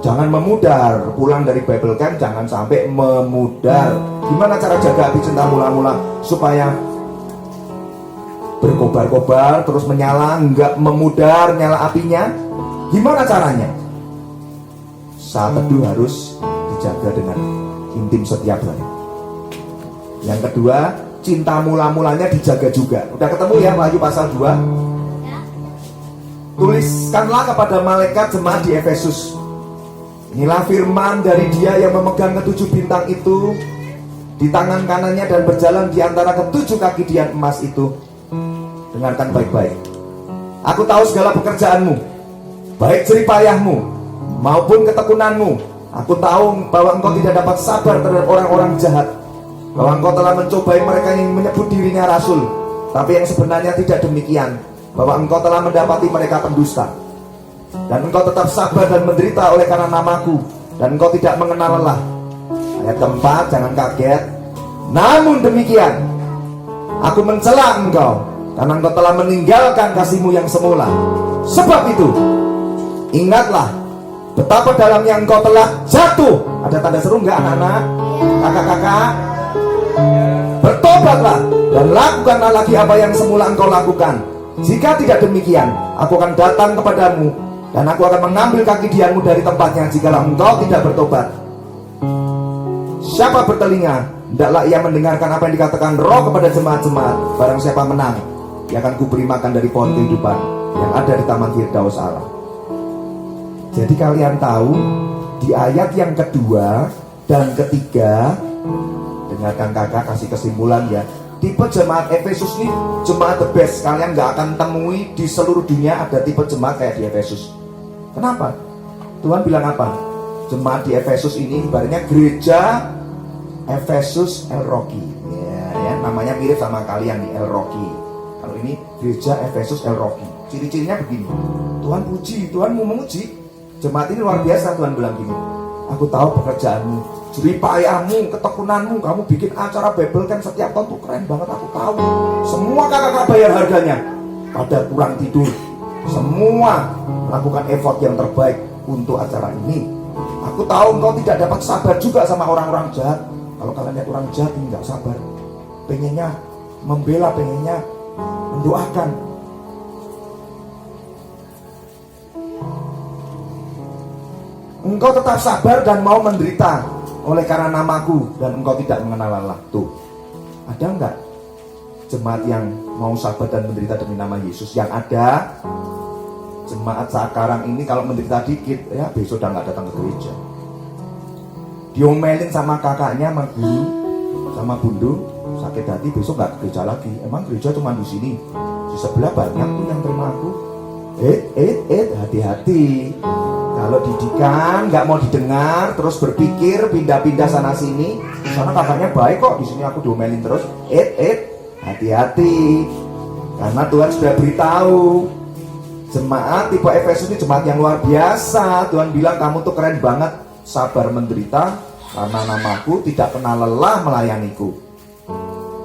Jangan memudar. Pulang dari Bible Camp jangan sampai memudar. Gimana cara jaga api cinta mula-mula supaya berkobar-kobar terus menyala, nggak memudar nyala apinya? Gimana caranya? Saat teduh harus dijaga dengan intim setiap hari. Yang kedua, cinta mula-mulanya dijaga juga. Udah ketemu ya Wahyu pasal 2? tuliskanlah kepada malaikat jemaat di Efesus, inilah firman dari Dia yang memegang ketujuh bintang itu di tangan kanannya dan berjalan di antara ketujuh kaki dian emas itu. Dengarkan baik-baik. Aku tahu segala pekerjaanmu, baik jeripayahmu maupun ketekunanmu. Aku tahu bahwa engkau tidak dapat sabar terhadap orang-orang jahat, bahwa engkau telah mencobai mereka yang menyebut dirinya rasul, tapi yang sebenarnya tidak demikian, bahwa engkau telah mendapati mereka pendusta. Dan engkau tetap sabar dan menderita oleh karena namaku, dan engkau tidak mengenal lelah. Ayat keempat, jangan kaget. Namun demikian, aku mencela engkau, karena engkau telah meninggalkan kasihmu yang semula. Sebab itu, ingatlah betapa dalamnya engkau telah jatuh. Ada tanda seru enggak anak-anak? Kakak-kakak? Bertobatlah dan lakukanlah lagi apa yang semula engkau lakukan. Jika tidak demikian, aku akan datang kepadamu dan aku akan mengambil kaki dianmu dari tempatnya jikalau engkau tidak bertobat. Siapa bertelinga, hendaklah ia mendengarkan apa yang dikatakan Roh kepada jemaat-jemaat. Barang siapa menang, ia akan kuberi makan dari pohon kehidupan yang ada di taman Firdaus Allah. Jadi kalian tahu, di ayat yang kedua dan ketiga, dengarkan kakak kasih kesimpulan ya. Tipe jemaat Efesus ini jemaat the best. Kalian gak akan temui di seluruh dunia ada tipe jemaat kayak di Efesus. Kenapa? Tuhan bilang apa? Jemaat di Efesus ini ibaratnya gereja Efesus El Rocky. Ya, namanya mirip sama kalian di El Rocky. Kalau ini gereja Efesus El Rocky. Ciri-cirinya begini. Tuhan puji, Tuhan mau menguji. Jemaat ini luar biasa. Tuhan bilang gini, aku tahu pekerjaanmu, jeripayahmu, ketekunanmu. Kamu bikin acara Bible kan setiap tahun tuh keren banget. Aku tahu. Semua kakak-kakak bayar harganya. Pada kurang tidur. Semua melakukan effort yang terbaik untuk acara ini. Aku tahu engkau tidak dapat sabar juga sama orang-orang jahat. Kalau kalian lihat orang jahat ini gak sabar, pengennya membela, pengennya mendoakan. Engkau tetap sabar dan mau menderita oleh karena namaku, dan engkau tidak mengenal lelah. Tuh, ada enggak jemaat yang mau sabar dan menderita demi nama Yesus? Yang ada jemaat sekarang ini kalau menderita dikit, ya besok udah gak datang ke gereja. Diomelin sama kakaknya, sama guru, sama bundu, sakit hati, besok gak ke gereja lagi. Emang gereja cuma di sini, di sebelah banyak tuh yang terima aku. Hati-hati. Kalau didikan gak mau didengar, terus berpikir pindah-pindah sana sini. Di sana kakaknya baik kok, di sini aku diomelin terus. Hati-hati. Karena Tuhan sudah beritahu, jemaat tipe Efesus ini jemaat yang luar biasa. Tuhan bilang kamu tuh keren banget, sabar menderita karena namaku, tidak pernah lelah melayaniku.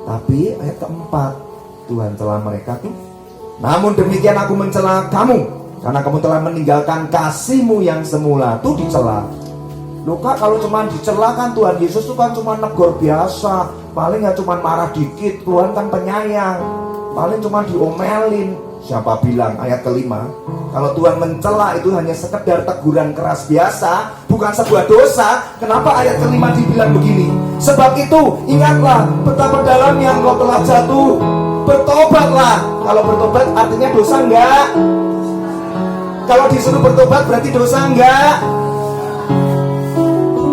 Tapi ayat keempat, Tuhan celah mereka tuh. Namun demikian aku mencela kamu, karena kamu telah meninggalkan kasihmu yang semula. Tuh dicela. Loh kak, kalau cuma dicela kan Tuhan Yesus tuh kan cuma negor biasa, paling ya cuma marah dikit. Tuhan kan penyayang, paling cuma diomelin. Siapa bilang? Ayat kelima, kalau Tuhan mencela itu hanya sekedar teguran keras biasa, bukan sebuah dosa. Kenapa ayat kelima dibilang begini? Sebab itu ingatlah betapa dalamnya engkau telah jatuh. Bertobatlah. Kalau bertobat artinya dosa enggak? Kalau disuruh bertobat berarti dosa enggak?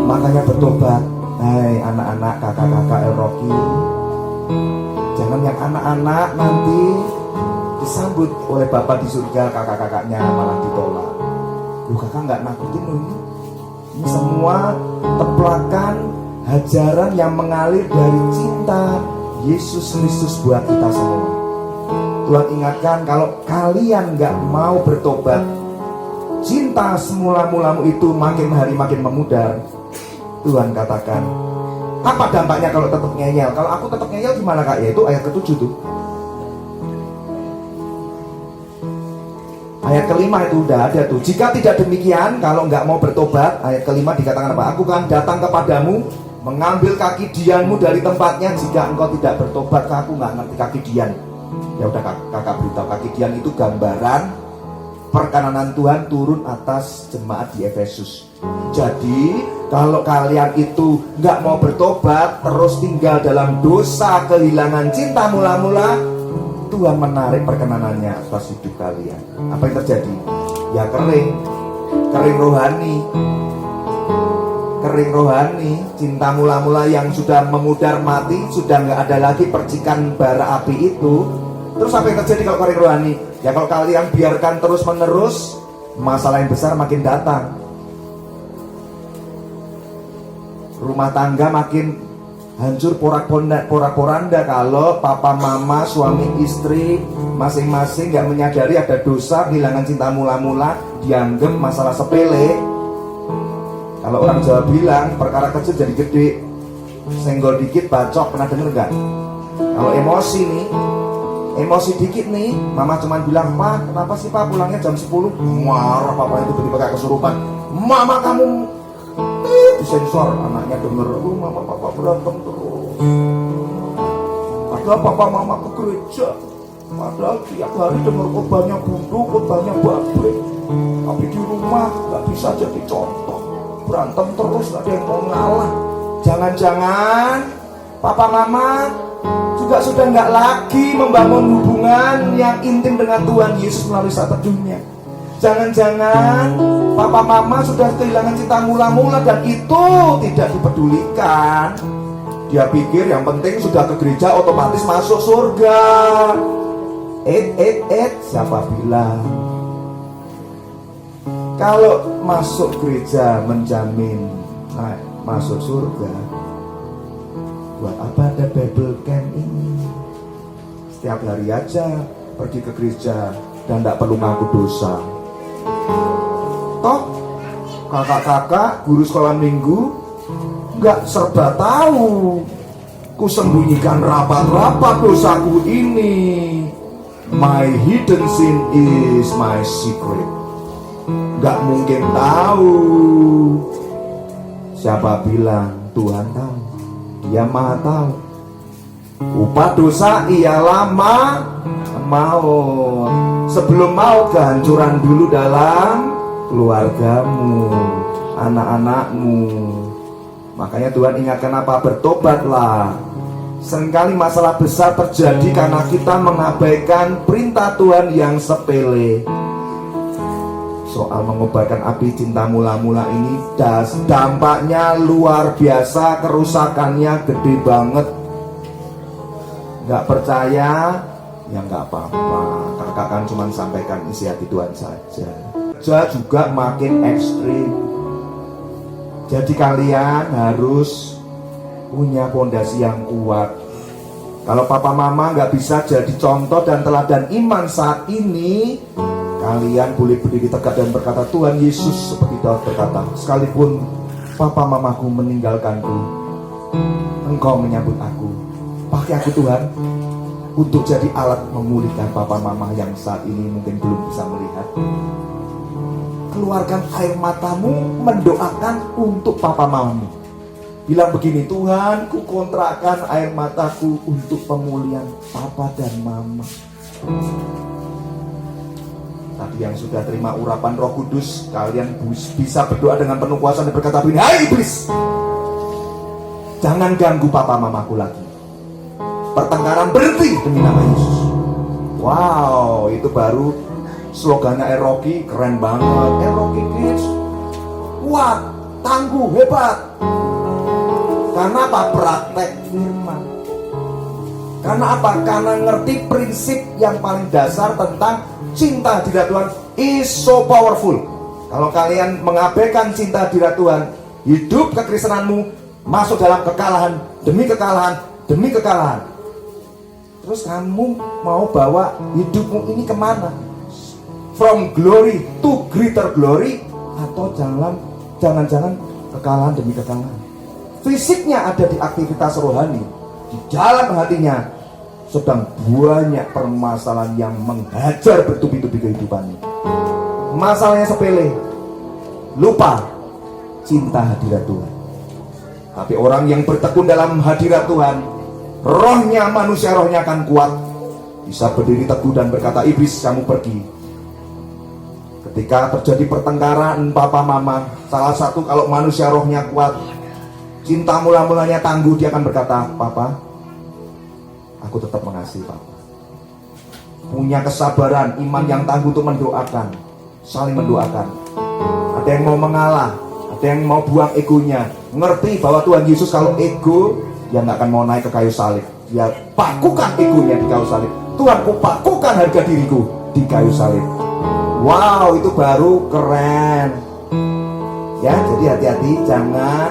Makanya bertobat. Hai anak-anak, kakak-kakak El Rocky, jangan yang anak-anak nanti disambut oleh Bapa di surga, kakak-kakaknya malah ditolak. Lu kakak nggak nakutin lu ini. Ini semua templakan ajaran yang mengalir dari cinta Yesus Kristus buat kita semua. Tuhan ingatkan, kalau kalian nggak mau bertobat, cinta semula-mulamu itu makin hari makin memudar. Tuhan katakan, apa dampaknya kalau tetap ngeyel? Kalau aku tetap ngeyel gimana kak? Yaitu ayat ke-7 tuh. Ayat kelima itu udah ada tuh. Jika tidak demikian, kalau nggak mau bertobat, ayat kelima dikatakan apa? Aku kan datang kepadamu, mengambil kaki dianmu dari tempatnya. Jika engkau tidak bertobat, aku nggak ngerti kaki dian. Ya udah kakak beritahu, kaki dian itu gambaran perkenanan Tuhan turun atas jemaat di Efesus. Jadi kalau kalian itu nggak mau bertobat, terus tinggal dalam dosa, kehilangan cinta mula-mula, Tuhan menarik perkenanannya atas hidup kalian, apa yang terjadi? Ya kering rohani. Kering rohani, cinta mula-mula yang sudah memudar mati, sudah nggak ada lagi percikan bara api itu. Terus apa yang terjadi kalau kering rohani? Ya kalau kalian biarkan terus menerus, masalah yang besar makin datang. Rumah tangga makin hancur porak-poranda kalau papa mama suami istri masing-masing nggak menyadari ada dosa, kehilangan cinta mula-mula, dianggap masalah sepele. Kalau orang Jawa bilang perkara kecil jadi gede, senggol dikit bacok, pernah denger nggak? Kalau emosi nih, emosi dikit nih, mama cuman bilang, "Pak, kenapa sih Pak pulangnya jam 10?" Marah papa itu tiba-tiba kayak kesurupan. "Mama kamu disensor," anaknya denger, "Mama papa berantem terus." Padahal papa mama ke gereja, padahal tiap hari denger khotbahnya bundu, khotbahnya babre, tapi di rumah nggak bisa jadi contoh. Berantem terus, gak ada yang mau ngalah. Jangan-jangan papa mama juga sudah nggak lagi membangun hubungan yang intim dengan Tuhan Yesus melalui saat teduhnya. Jangan-jangan papa mama sudah kehilangan cinta mula-mula dan itu tidak dipedulikan. Dia pikir yang penting sudah ke gereja otomatis masuk surga. Siapa bilang kalau masuk gereja menjamin masuk surga? Buat apa ada Bible Camp ini? Setiap hari aja pergi ke gereja dan tidak perlu ngaku dosa. Toh kakak-kakak guru sekolah minggu nggak serba tahu. Kusembunyikan rapat-rapat dosaku ini. My hidden sin is my secret. Gak mungkin tahu. Siapa bilang? Tuhan tahu. Dia maha tahu. Upah dosa ialah maut. Sebelum maut, kehancuran dulu dalam keluargamu, anak-anakmu. Makanya Tuhan ingatkan apa? Bertobatlah. Seringkali masalah besar terjadi karena kita mengabaikan perintah Tuhan yang sepele. Soal mengobarkan api cinta mula-mula ini, dampaknya luar biasa, kerusakannya gede banget. Gak percaya? Ya gak apa-apa, kakak kan cuma sampaikan isi hati Tuhan saja. Juga makin ekstrim. Jadi kalian harus punya fondasi yang kuat. Kalau papa mama gak bisa jadi contoh dan teladan iman saat ini, kalian boleh berdiri tegak dan berkata, Tuhan Yesus, seperti Daud berkata, sekalipun papa mamaku meninggalkanku, Engkau menyambut aku. Pakai aku Tuhan untuk jadi alat memulihkan papa mama yang saat ini mungkin belum bisa melihat. Keluarkan air matamu mendoakan untuk papa mamamu. Bilang begini, Tuhan, ku kontrakkan air mataku untuk pemulihan papa dan mama. Tapi yang sudah terima urapan Roh Kudus, kalian bisa berdoa dengan penuh kuasa dan berkata begini, hai iblis, jangan ganggu papa mamaku lagi. Pertengkaran berhenti demi nama Yesus. Wow, itu baru slogannya Eroki, keren banget. Eroki Kids, kuat, tangguh, hebat. Karena apa? Praktek firman. Karena apa? Karena ngerti prinsip yang paling dasar tentang cinta hadirat Tuhan is so powerful. Kalau kalian mengabaikan cinta hadirat Tuhan, hidup kekristenanmu masuk dalam kekalahan demi kekalahan demi kekalahan. Terus kamu mau bawa hidupmu ini kemana? From glory to greater glory, atau jangan-jangan kekalahan demi kekalahan. Fisiknya ada di aktivitas rohani, di dalam hatinya sedang banyak permasalahan yang menghajar bertubi-tubi kehidupannya. Masalahnya sepele, lupa cinta hadirat Tuhan. Tapi orang yang bertekun dalam hadirat Tuhan, rohnya manusia, rohnya akan kuat, bisa berdiri teguh dan berkata, iblis kamu pergi. Ketika terjadi pertengkaran papa mama, salah satu kalau manusia rohnya kuat, cinta mula-mulanya tangguh, dia akan berkata, papa, aku tetap mengasihi papa. punya kesabaran, iman yang tangguh untuk mendoakan, saling mendoakan. Ada yang mau mengalah, ada yang mau buang egonya, ngerti bahwa Tuhan Yesus kalau ego, dia nggak akan mau naik ke kayu salib. Dia pakukan egonya di kayu salib. Tuhanku pakukan harga diriku di kayu salib. Wow, itu baru keren. Ya, jadi hati-hati, jangan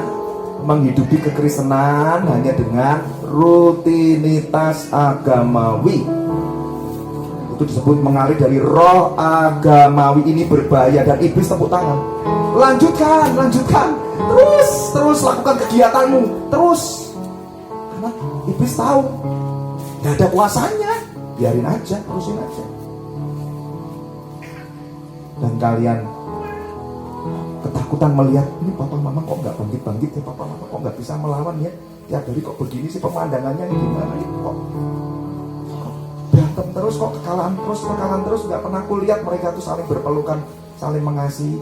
menghidupi kekristenan hanya dengan rutinitas agamawi. Itu disebut mengalir dari roh agamawi. Ini berbahaya dan iblis tepuk tangan. Lanjutkan, terus lakukan kegiatanmu, terus. Karena iblis tahu gak ada kuasanya, biarin aja, terusin aja. Dan kalian ketakutan melihat, ini papa mama kok gak bangkit-bangkit ya, papa mama kok gak bisa melawan ya, tiap hari kok begini sih pemandangannya, ini gimana ya, kok berantem terus, kok kekalahan terus, gak pernah aku lihat mereka tuh saling berpelukan, saling mengasihi.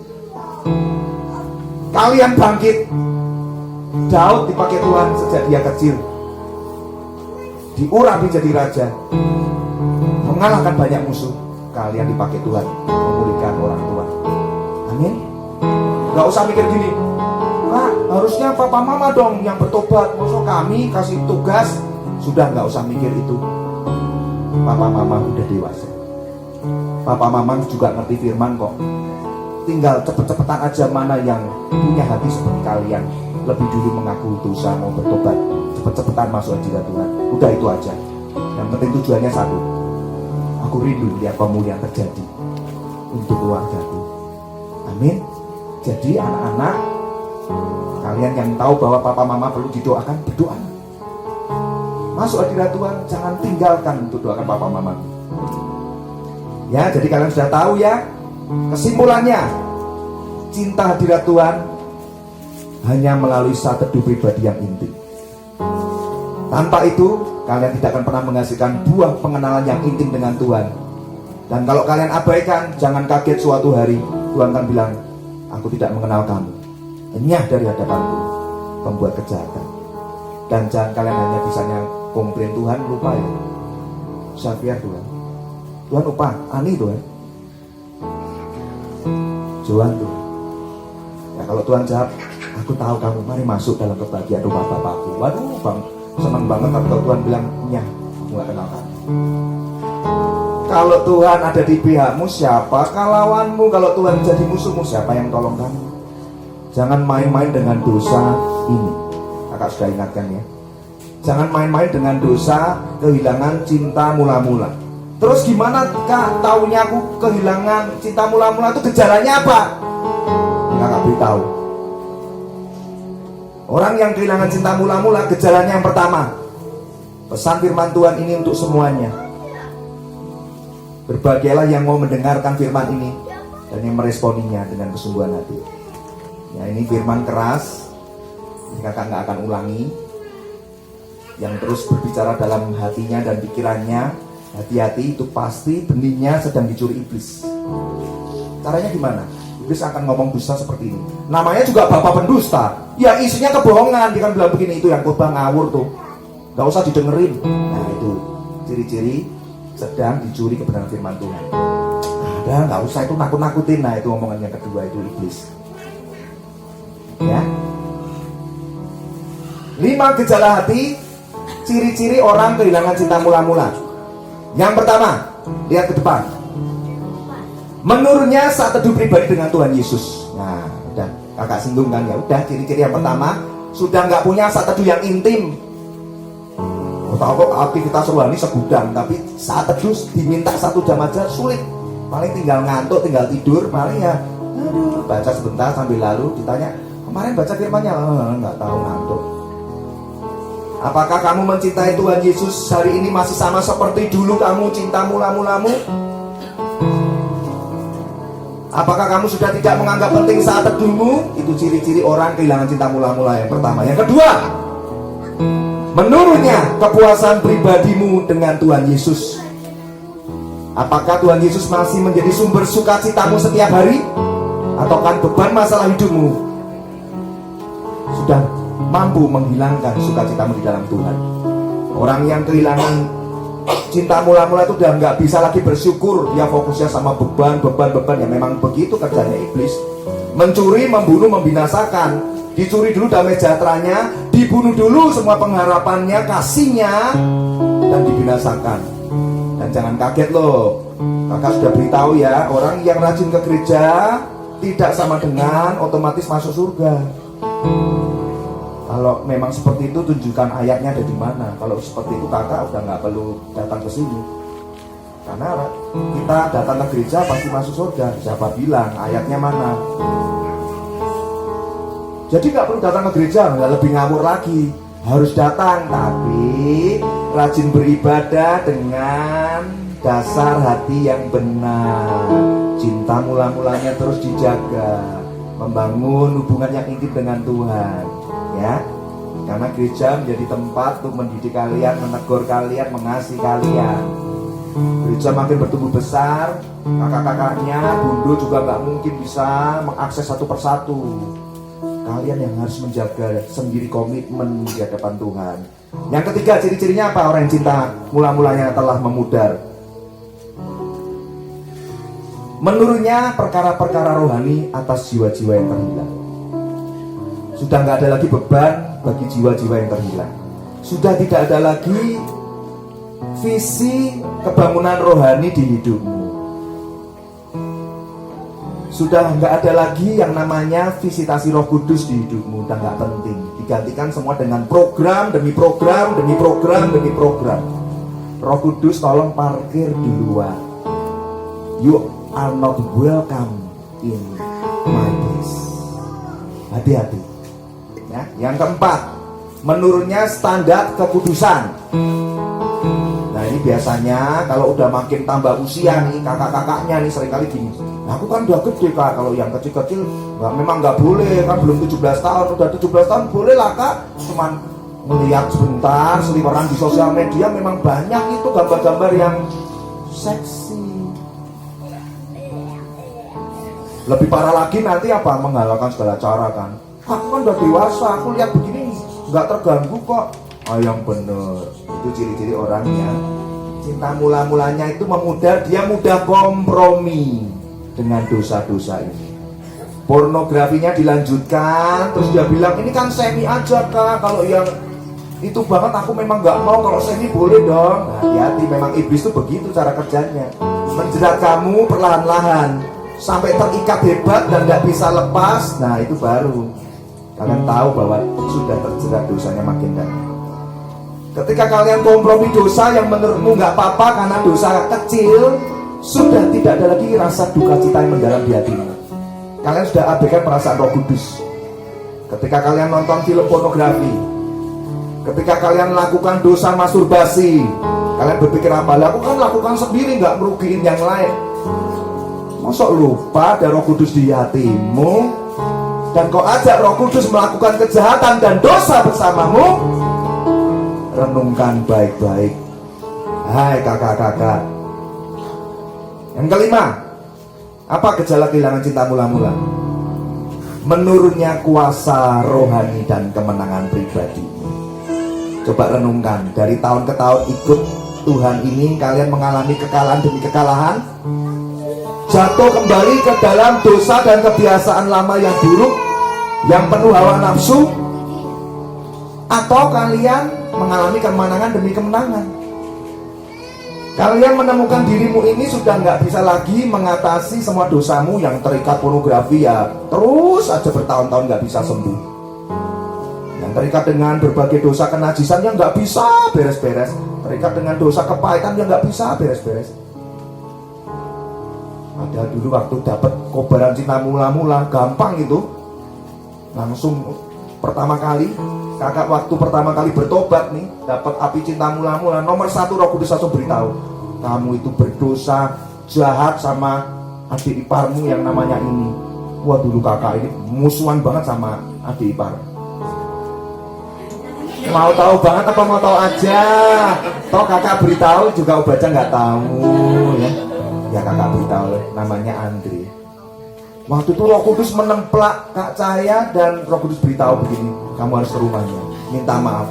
Kalian bangkit. Daud dipakai Tuhan sejak dia kecil, diurapi jadi raja, mengalahkan banyak musuh. Kalian dipakai Tuhan memulihkan orang tua. Amin. Gak usah mikir gini, Kak, harusnya papa mama dong yang bertobat, maksud kami kasih tugas. Sudah, gak usah mikir itu. Papa mama udah dewasa, papa mama juga ngerti firman kok. Tinggal cepet-cepetan aja mana yang punya hati seperti kalian, lebih dulu mengaku dosa, mau bertobat, cepet-cepetan masuk hadirat Tuhan. Udah, itu aja. Yang penting tujuannya satu, aku rindu lihat pemulihan terjadi untuk keluargaku. Amin. Jadi anak-anak, kalian yang tahu bahwa papa mama perlu didoakan, berdoa. Masuk hadirat Tuhan, jangan tinggalkan untuk doakan papa mama. Ya, jadi kalian sudah tahu ya. Kesimpulannya, cinta hadirat Tuhan hanya melalui satu teduh pribadi yang intim. Tanpa itu, kalian tidak akan pernah menghasilkan buah pengenalan yang intim dengan Tuhan. Dan kalau kalian abaikan, jangan kaget suatu hari Tuhan akan bilang, aku tidak mengenal kamu, enyah dari hadapanku, pembuat kejahatan. Dan jangan kalian hanya bisanya komplain Tuhan, lupa ya, Xavier Tuhan lupa, Ani Tuhan, Johan tuh. Ya kalau Tuhan jawab, aku tahu kamu, mari masuk dalam kebahagiaan rumah Bapakku. Waduh bang, senang banget kalau Tuhan bilang, nyah, aku gak kenal kamu. Kalau Tuhan ada di pihakmu, siapa lawanmu? Kalau Tuhan jadi musuhmu, siapa yang tolong kamu? Jangan main-main dengan dosa ini. Kakak sudah ingatkan ya. Jangan main-main dengan dosa kehilangan cinta mula-mula. Terus gimana Kak, taunya aku kehilangan cinta mula-mula, itu gejalanya apa? Kakak beritahu. Orang yang kehilangan cinta mula-mula, gejalanya yang pertama, pesan firman Tuhan ini untuk semuanya. Berbahagialah yang mau mendengarkan firman ini dan yang meresponinya dengan kesungguhan hati. Ya, ini firman keras, kakak nggak akan ulangi. Yang terus berbicara dalam hatinya dan pikirannya, hati-hati, itu pasti benihnya sedang dicuri iblis. Caranya gimana? Iblis akan ngomong dusta seperti ini. Namanya juga bapak pendusta. Ya isinya kebohongan. Dia kan bilang begini, itu yang khotbah ngawur tuh, gak usah didengerin. Nah itu ciri-ciri sedang dicuri kebenaran firman Tuhan. Ada, gak usah itu nakut-nakutin. Nah itu omongan yang kedua, itu iblis. Ya. 5 gejala hati, ciri-ciri orang kehilangan cinta mula-mula. Yang pertama, lihat ke depan. Menurunnya saat teduh pribadi dengan Tuhan Yesus. Nah, udah kakak singgung kan ya. Udah, ciri-ciri yang pertama, sudah nggak punya saat teduh yang intim. Tahu kok aktivitas rohani segudang, tapi saat teduh diminta 1 jam aja sulit. Paling tinggal ngantuk, tinggal tidur, paling ya, aduh, baca sebentar sambil lalu ditanya, kemarin baca firmannya, nggak tahu, ngantuk. Apakah kamu mencintai Tuhan Yesus hari ini masih sama seperti dulu kamu cinta mula-mulamu? Apakah kamu sudah tidak menganggap penting saat teduhmu? Itu ciri-ciri orang kehilangan cinta mula-mula yang pertama. Yang kedua, menurunnya kepuasan pribadimu dengan Tuhan Yesus. Apakah Tuhan Yesus masih menjadi sumber sukacitamu setiap hari? Atau kan beban masalah hidupmu sudah mampu menghilangkan sukacitamu di dalam Tuhan? Orang yang kehilangan cinta mula-mula itu udah nggak bisa lagi bersyukur, dia fokusnya sama beban. Ya memang begitu kerjanya iblis. Mencuri, membunuh, membinasakan. Dicuri dulu damai sejahteranya, dibunuh dulu semua pengharapannya, kasihnya, dan dibinasakan. Dan jangan kaget loh, kakak sudah beritahu ya, orang yang rajin ke gereja tidak sama dengan otomatis masuk surga. Kalau memang seperti itu, tunjukkan ayatnya ada di mana. Kalau seperti itu kakak udah nggak perlu datang ke sini. Karena kita datang ke gereja pasti masuk surga. Siapa bilang? Ayatnya mana? Jadi nggak perlu datang ke gereja, nggak lebih ngawur lagi. Harus datang, tapi rajin beribadah dengan dasar hati yang benar. Cinta mula-mulanya terus dijaga, membangun hubungan yang intim dengan Tuhan, ya. Karena gereja menjadi tempat untuk mendidik kalian, menegur kalian, mengasihi kalian. Gereja makin bertumbuh besar, kakak-kakaknya, bunda juga nggak mungkin bisa mengakses satu persatu. Kalian yang harus menjaga sendiri komitmen di hadapan Tuhan. Yang ketiga, ciri-cirinya apa? Orang yang cinta mula-mulanya telah memudar. Menurunnya perkara-perkara rohani atas jiwa-jiwa yang terhilang. Sudah nggak ada lagi beban bagi jiwa-jiwa yang terhilang. Sudah tidak ada lagi visi kebangunan rohani di hidupmu. Sudah nggak ada lagi yang namanya visitasi Roh Kudus di hidupmu. Udah nggak penting. Digantikan semua dengan program demi program demi program demi program. Roh Kudus tolong parkir di luar. You are not welcome in my place. Hati-hati. Ya. Yang keempat, menurunnya standar kekudusan. Nah ini biasanya kalau udah makin tambah usia nih, kakak-kakaknya nih seringkali gini. Nah, aku kan udah gede kak, kalau yang kecil-kecil memang nggak boleh, kan belum 17 tahun, udah 17 tahun boleh lah kak. Cuman melihat sebentar, seliweran di sosial media memang banyak itu gambar-gambar yang seksi. Lebih parah lagi nanti apa? Menghalalkan segala cara kan. Aku kan udah dewasa, aku lihat begini nggak terganggu kok. Oh yang bener, itu ciri-ciri orang yang cinta mula-mulanya itu memudar, dia mudah kompromi dengan dosa-dosa ini. Pornografinya dilanjutkan, terus dia bilang ini kan semi aja kak, kalau yang itu banget aku memang nggak mau, kalau semi boleh dong. Nah, hati-hati, memang iblis itu begitu cara kerjanya, menjerat kamu perlahan-lahan sampai terikat hebat dan nggak bisa lepas. Nah itu baru kalian tahu bahwa sudah terjerat dosanya makin dalam. Ketika kalian kompromi dosa yang menurutmu nggak apa-apa karena dosa kecil, sudah tidak ada lagi rasa duka cita yang mendalam di hatimu. Kalian sudah abaikan perasaan Roh Kudus. Ketika kalian nonton film pornografi, ketika kalian lakukan dosa masturbasi, kalian berpikir apa? Aku kan lakukan sendiri, nggak merugiin yang lain. Mosok lupa ada Roh Kudus di hatimu, dan kau ajak Roh Kudus melakukan kejahatan dan dosa bersamamu. Renungkan baik-baik, hai kakak-kakak. Yang kelima, apa gejala kehilangan cinta mula-mula? Menurunnya kuasa rohani dan kemenangan pribadi. Coba renungkan, dari tahun ke tahun ikut Tuhan ini, kalian mengalami kekalahan demi kekalahan, jatuh kembali ke dalam dosa dan kebiasaan lama yang buruk, yang penuh hawa nafsu, atau kalian mengalami kemenangan demi kemenangan. Kalian menemukan dirimu ini sudah nggak bisa lagi mengatasi semua dosamu yang terikat pornografi, ya terus aja bertahun-tahun nggak bisa sembuh. Yang terikat dengan berbagai dosa kenajisan yang nggak bisa beres-beres, terikat dengan dosa kepahitan yang nggak bisa beres-beres. Ada dulu waktu dapat kobaran cinta mula-mula, gampang itu, langsung pertama kali kakak waktu pertama kali bertobat nih, dapat api cinta mula-mula, nomor satu Roh Kudus langsung beritahu, kamu itu berdosa, jahat sama adik iparmu yang namanya ini. Wah dulu kakak ini musuhan banget sama adik ipar. Mau tahu banget apa mau tahu aja? Toh kakak beritahu juga baca nggak tahu ya. Ya kakak beritahu, namanya Andre. Waktu itu Roh Kudus menemplak Kak Cahaya dan Roh Kudus beritahu begini, kamu harus ke rumahnya, minta maaf.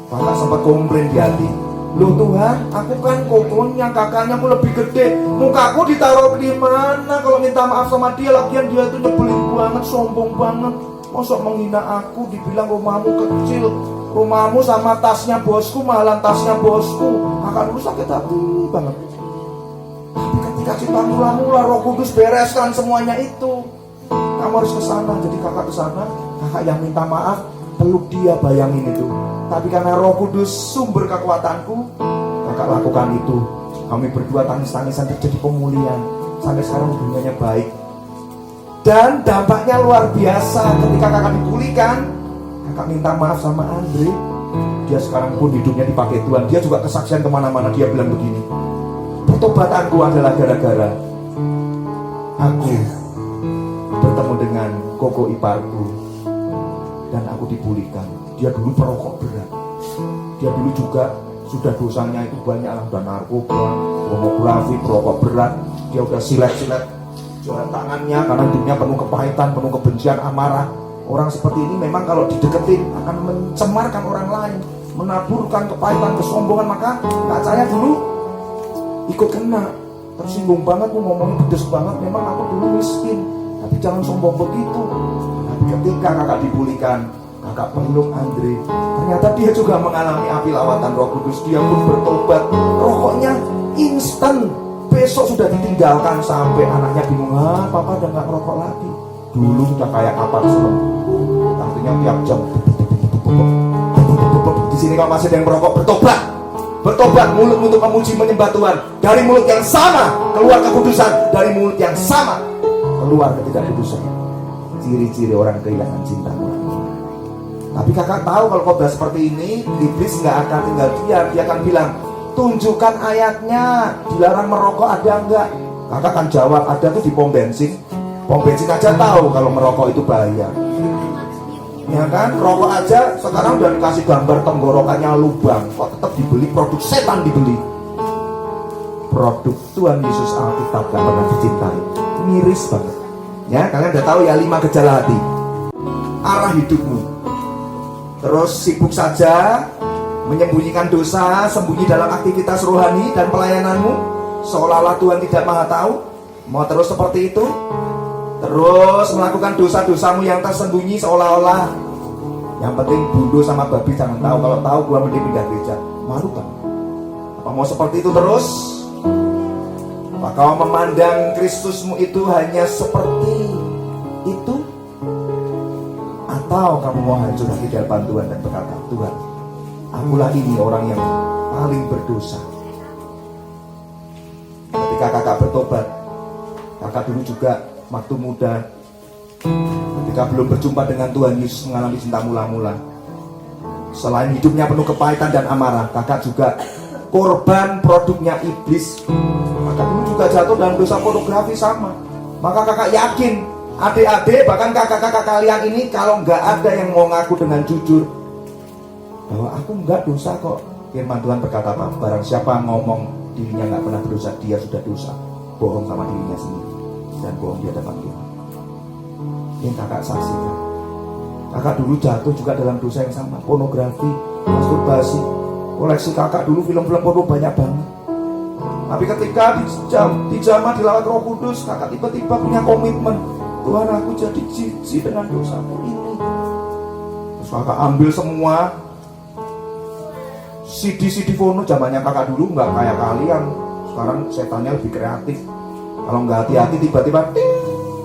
Kakak sempat komplain di hati, Loh Tuhan, aku kan kokonya, kakaknya aku lebih gede, mukaku ditaruh di mana kalau minta maaf sama dia? Lagian dia tuh nyebelin banget, sombong banget. Masa menghina aku, dibilang rumahmu kecil, rumahmu sama tasnya bosku, malah tasnya bosku. Kakak dulu sakit hati banget. Tapi ketika cinta mula-mula, Roh Kudus bereskan semuanya itu. Kamu harus kesana. Jadi kakak kesana, kakak yang minta maaf, peluk dia, bayangin itu. Tapi karena Roh Kudus sumber kekuatanku, kakak lakukan itu. Kami berdua tangis-tangisan, terjadi pemulihan. Sampai sekarang hubungannya baik. Dan dampaknya luar biasa. Ketika kakak dipulihkan, kakak minta maaf sama Andre. Dia sekarang pun hidupnya dipakai Tuhan. Dia juga kesaksian kemana-mana. Dia bilang begini, pertobatanku adalah gara-gara aku bertemu dengan koko iparku dan aku dipulihkan. Dia dulu perokok berat. Dia dulu juga sudah dosanya itu banyak lah, udah narkoba, pornografi, perokok berat. Dia udah silet-silet jalan tangannya karena hidupnya penuh kepahitan, penuh kebencian, amarah. Orang seperti ini memang kalau dideketin akan mencemarkan orang lain, menaburkan kepahitan, kesombongan. Maka Kak Cahaya dulu ikut kena, tersinggung banget, ngomongnya pedes banget. Memang aku dulu miskin, tapi jangan sombong begitu. Tapi ketika kakak dipulihkan, kakak peluk Andre, ternyata dia juga mengalami api lawatan Roh Kudus. Dia pun bertobat. Rokoknya instan, besok sudah ditinggalkan. Sampai anaknya bingung, papa udah gak ngerokok lagi. Dulu sudah kayak kapal selam, artinya tiap jam. Di sini kalau masih ada yang merokok, bertobat. Bertobat, mulut untuk memuji menyembah Tuhan. Dari mulut yang sama keluar kekudusan, dari mulut yang sama keluar ketidakkudusan. Ciri-ciri orang kehilangan cinta. Tapi kakak tahu kalau khotbah seperti ini, iblis nggak akan tinggal diam. Dia akan bilang, tunjukkan ayatnya, dilarang merokok ada enggak? Kakak akan jawab, ada tuh di pom bensin. Pom bensin aja tahu kalau merokok itu bahaya. Ya kan, rokok aja sekarang udah dikasih gambar tenggorokannya lubang, kok tetap dibeli, produk setan dibeli. Produk Tuhan Yesus Alkitab gak pernah dicintai. Miris banget. Ya, kalian udah tahu ya 5 gejala hati. Arah hidupmu. Terus sibuk saja, menyembunyikan dosa, sembunyi dalam aktivitas rohani dan pelayananmu, seolah-olah Tuhan tidak maha tahu. Mau terus seperti itu? Terus melakukan dosa-dosamu yang tersembunyi seolah-olah yang penting bundo sama babi jangan tahu. Kalau tahu gua mending pindah gereja. Malu kan? Apa mau seperti itu terus? Apa kau memandang Kristusmu itu hanya seperti itu? Atau kamu mau hancur di hadapan Tuhan dan berkata, Tuhan, akulah ini orang yang paling berdosa. Ketika kakak bertobat, kakak dulu juga waktu muda, ketika belum berjumpa dengan Tuhan Yesus, mengalami cinta mula-mula. Selain hidupnya penuh kepahitan dan amarah, kakak juga korban produknya iblis. Kakak dulu juga jatuh dalam dosa pornografi sama. Maka kakak yakin, adik-adik bahkan kakak-kakak kalian ini, kalau nggak ada yang mau ngaku dengan jujur bahwa aku nggak dosa kok. Firman Tuhan berkata apa? Barang siapa ngomong dirinya nggak pernah berdosa, dia sudah dosa, bohong sama dirinya sendiri dan bohong di hadapan Tuhan. Ini kakak saksikan. Kakak dulu jatuh juga dalam dosa yang sama, pornografi, masturbasi. Koleksi kakak dulu film-film porno banyak banget. Tapi ketika dijamah dilawat Roh Kudus, kakak tiba-tiba punya komitmen, Tuhan, aku jadi jijik dengan dosaku ini. Terus kakak ambil semua CD porno. Zamannya kakak dulu nggak kayak kalian. Sekarang setannya lebih kreatif. Kalau nggak hati-hati tiba-tiba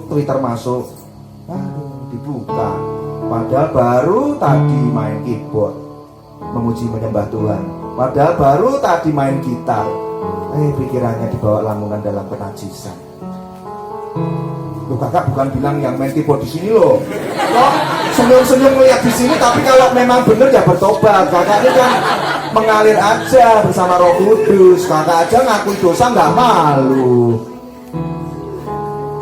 Twitter masuk, dibuka. Padahal baru tadi main keyboard memuji menyembah Tuhan. Padahal baru tadi main gitar. Pikirannya dibawa lamunan dalam kenajisan. Loh, kakak bukan bilang yang main keyboard di sini loh. Kok senyum-senyum melihat di sini, tapi kalau memang bener ya bertobat. Kakak ini kan mengalir aja bersama Roh Kudus. Kakak aja ngakui dosa nggak malu.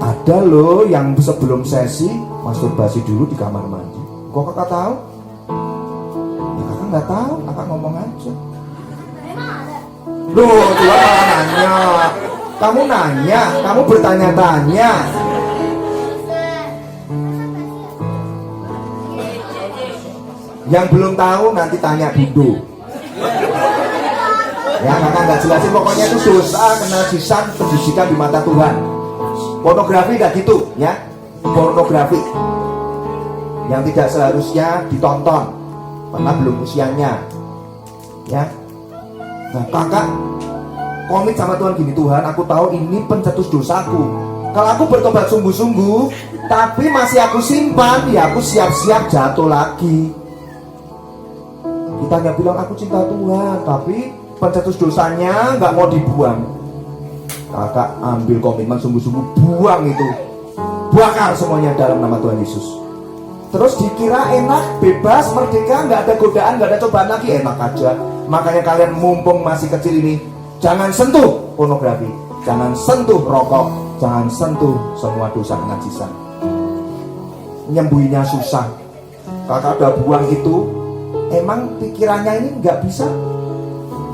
Ada loh yang sebelum sesi masturbasi dulu di kamar mandi. Kok kakak tahu? Ya kakak nggak tahu, kakak ngomong aja. Loh, Tuhan malah nanya. Kamu nanya, kamu bertanya-tanya. Yang belum tahu nanti tanya Bundo. Ya kakak nggak jelasin, pokoknya itu dosa, kenajisan, kejijikan di mata Tuhan. Pornografi nggak gitu ya. Pornografi yang tidak seharusnya ditonton karena belum usianya ya. Nah kakak komit sama Tuhan gini, Tuhan aku tahu ini pencetus dosaku, kalau aku bertobat sungguh-sungguh tapi masih aku simpan, ya aku siap-siap jatuh lagi. Kita hanya bilang aku cinta Tuhan tapi pencetus dosanya nggak mau dibuang. Kakak ambil komitmen sungguh-sungguh, buang itu, bakar semuanya dalam nama Tuhan Yesus. Terus dikira enak, bebas, merdeka, nggak ada godaan, nggak ada cobaan lagi, enak aja. Makanya kalian mumpung masih kecil ini, jangan sentuh pornografi, jangan sentuh rokok, jangan sentuh semua dosa kenajisan. Nyembuhinya susah. Kakak udah buang itu, emang pikirannya ini nggak bisa.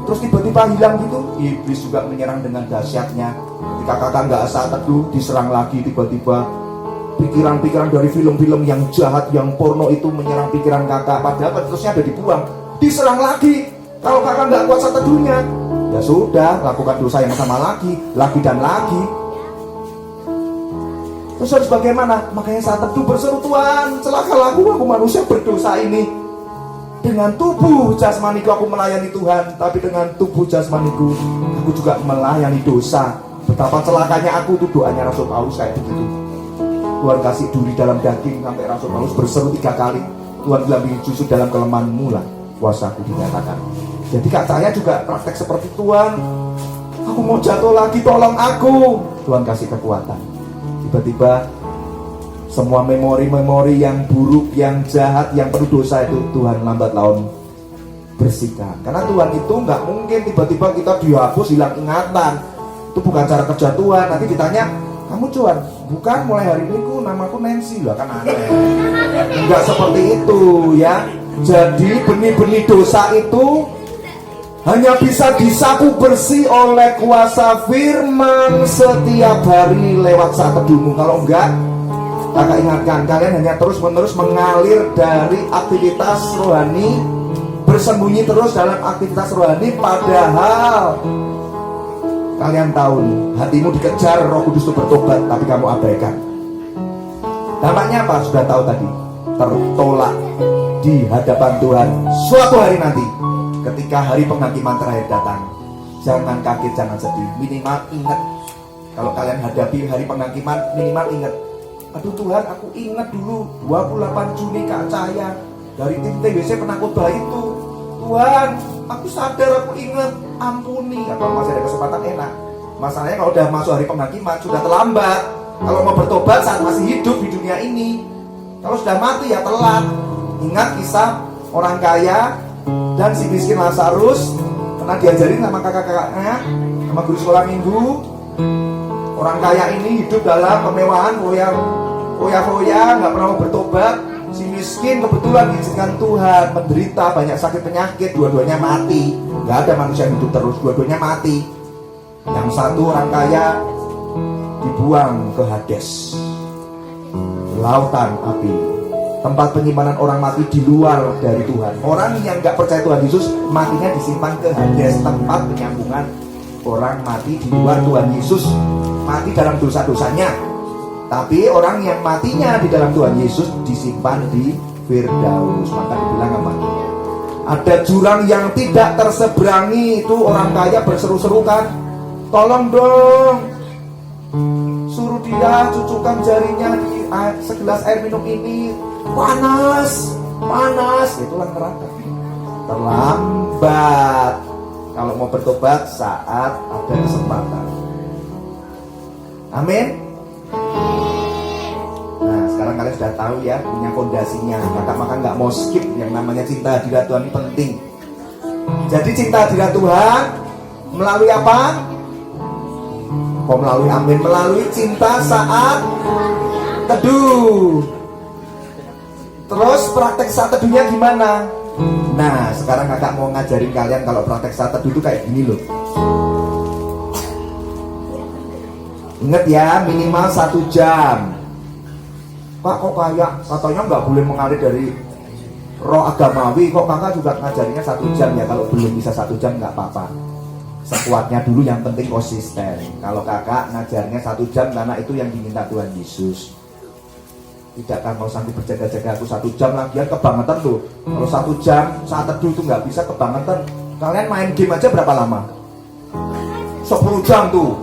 Terus tiba-tiba hilang gitu. Iblis juga menyerang dengan dahsyatnya. Ketika kakak nggak saat teduh, diserang lagi tiba-tiba. Pikiran-pikiran dari film-film yang jahat, yang porno itu menyerang pikiran kakak. Padahal terusnya ada dibuang, diserang lagi. Kalau kakak nggak kuat saat teduhnya, ya sudah, lakukan dosa yang sama lagi dan lagi. Terus harus bagaimana? Makanya saat teduh berseru, Tuhan celakalah aku manusia berdosa ini. Dengan tubuh jasmaniku aku melayani Tuhan, tapi dengan tubuh jasmaniku aku juga melayani dosa. Betapa celakanya aku, itu doanya Rasul Paulus kayak begitu. Tuhan kasih duri dalam daging sampai Rasul Paulus berseru 3 kali, Tuhan bilang justru dalam kelemahanmu lah kuasaku dinyatakan. Jadi kak saya juga praktek seperti Tuhan, aku mau jatuh lagi, tolong aku. Tuhan kasih kekuatan. Tiba-tiba semua memori-memori yang buruk, yang jahat, yang penuh dosa itu Tuhan lambat laun bersihkan. Karena Tuhan itu nggak mungkin tiba-tiba kita dihapus, hilang ingatan. Itu bukan cara kerja Tuhan. Nanti ditanya, kamu Tuhan, bukan mulai hari ini namaku Nancy lah, kan aneh. Nggak seperti itu ya. Jadi benih-benih dosa itu hanya bisa disapu bersih oleh kuasa firman setiap hari lewat saat teduhmu. Kalau enggak, kakak ingatkan, kalian hanya terus-menerus mengalir dari aktivitas rohani, bersembunyi terus dalam aktivitas rohani, padahal kalian tahu nih, hatimu dikejar Roh Kudus untuk bertobat, tapi kamu abaikan. Dampaknya apa? Sudah tahu tadi, tertolak di hadapan Tuhan suatu hari nanti, ketika hari penghakiman terakhir datang. Jangan kaget, jangan sedih, minimal ingat. Kalau kalian hadapi hari penghakiman, minimal ingat, aduh Tuhan, aku ingat dulu 28 Juni Kak Cahaya dari tim TWC penakut bayi itu. Tuhan, aku sadar, aku ingat, ampuni. Kalau masih ada kesempatan enak. Masalahnya kalau udah masuk hari penghakiman, sudah terlambat. Kalau mau bertobat saat masih hidup di dunia ini, kalau sudah mati ya telat. Ingat kisah orang kaya dan si miskin Lazarus, pernah diajarin sama kakak-kakaknya, sama guru sekolah minggu. Orang kaya ini hidup dalam kemewahan, foya-foya, nggak pernah mau bertobat. Si miskin kebetulan diizinkan Tuhan menderita banyak sakit penyakit, dua-duanya mati. Nggak ada manusia yang hidup terus, dua-duanya mati. Yang satu orang kaya dibuang ke Hades, lautan api, tempat penyimpanan orang mati di luar dari Tuhan. Orang yang nggak percaya Tuhan Yesus, matinya disimpan ke Hades, tempat penyambungan orang mati di luar Tuhan Yesus, mati dalam dosa-dosanya. Tapi orang yang matinya di dalam Tuhan Yesus disimpan di Firdaus. Maka dibilang apa? Ada jurang yang tidak terseberangi. Itu orang kaya berseru-seru kan, tolong dong, suruh dia cucukkan jarinya di segelas air minum ini. Panas, panas. Itulah neraka. Terlambat. Kalau mau bertobat saat ada kesempatan. Amin. Nah sekarang kalian sudah tahu ya, punya fondasinya. Maka nggak mau skip yang namanya cinta hadirat Tuhan, ini penting. Jadi cinta hadirat Tuhan melalui apa? Kok melalui amin? Melalui cinta saat teduh. Terus praktek saat teduhnya gimana? Nah sekarang kakak mau ngajarin kalian kalau praktek saat teduh itu kayak gini loh. Ingat ya, minimal 1 jam. Pak kok kayak katanya nggak boleh mengalir dari roh agamawi, kok kakak juga ngajarinya 1 jam ya? Kalau belum bisa 1 jam nggak apa-apa. sekuatnya dulu, yang penting konsisten. Kalau kakak ngajarnya 1 jam karena itu yang diminta Tuhan Yesus. Tidak kan mau sanggup berjaga-jaga aku 1 jam, lagian kebangetan tuh. Kalau 1 jam saat teduh itu nggak bisa, kebangetan. Kalian main game aja berapa lama? 10 jam tuh.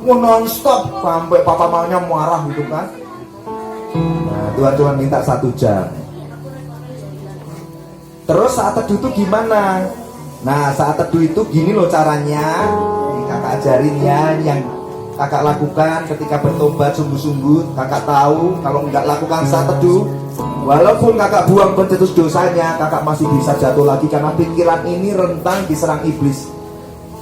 Non stop sampai papa mamanya marah gitu kan. Nah, Tuhan cuma minta 1 jam. Terus saat teduh itu gimana? Nah, saat teduh itu gini loh caranya. Ini kakak ajarin ya, yang kakak lakukan ketika bertobat sungguh-sungguh. Kakak tahu kalau nggak lakukan saat teduh, walaupun kakak buang pencetus dosanya, kakak masih bisa jatuh lagi karena pikiran ini rentan diserang iblis.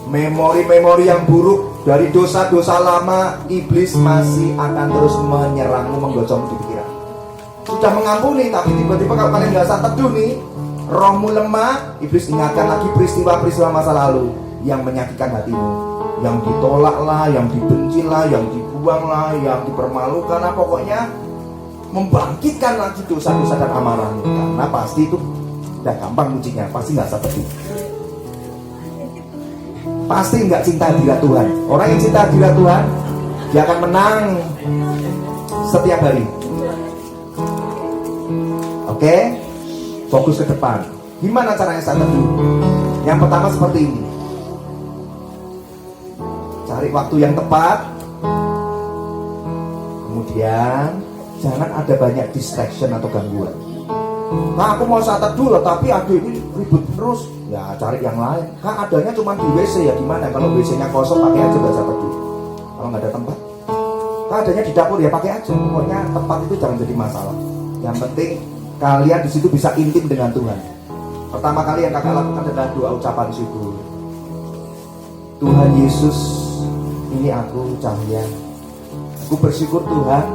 Memori-memori yang buruk dari dosa-dosa lama, iblis masih akan terus menyerangmu, menggocokmu di pikiran. Sudah mengampuni, tapi tiba-tiba kalau kalian nggak saat teduh nih, rohmu lemah, iblis ingatkan lagi peristiwa-peristiwa masa lalu yang menyakitkan hatimu, yang ditolak lah, yang dibenci lah, yang dibuang lah, yang dipermalukan lah, pokoknya membangkitkan lagi dosa-dosa dan amarahmu. Karena pasti itu udah gampang ujinya, pasti nggak saat teduh. Pasti nggak cinta hadirat Tuhan. Orang yang cinta hadirat Tuhan, dia akan menang setiap hari. Oke? Fokus ke depan. Gimana caranya saat teduh? Yang pertama seperti ini. Cari waktu yang tepat. Kemudian jangan ada banyak distraction atau gangguan. Nah, aku mau saat teduh loh, tapi aduh ini ribut terus. Ya cari yang lain. Kan adanya cuma di WC, ya gimana? Kalau WC-nya kosong, pakai aja baca teduh. Kalau nggak ada tempat, kan adanya di dapur, ya pakai aja. Pokoknya tempat itu jangan jadi masalah. Yang penting kalian di situ bisa intim dengan Tuhan. Pertama kali yang kakak lakukan adalah doa ucapan syukur. Tuhan Yesus, ini aku cahaya. Aku bersyukur Tuhan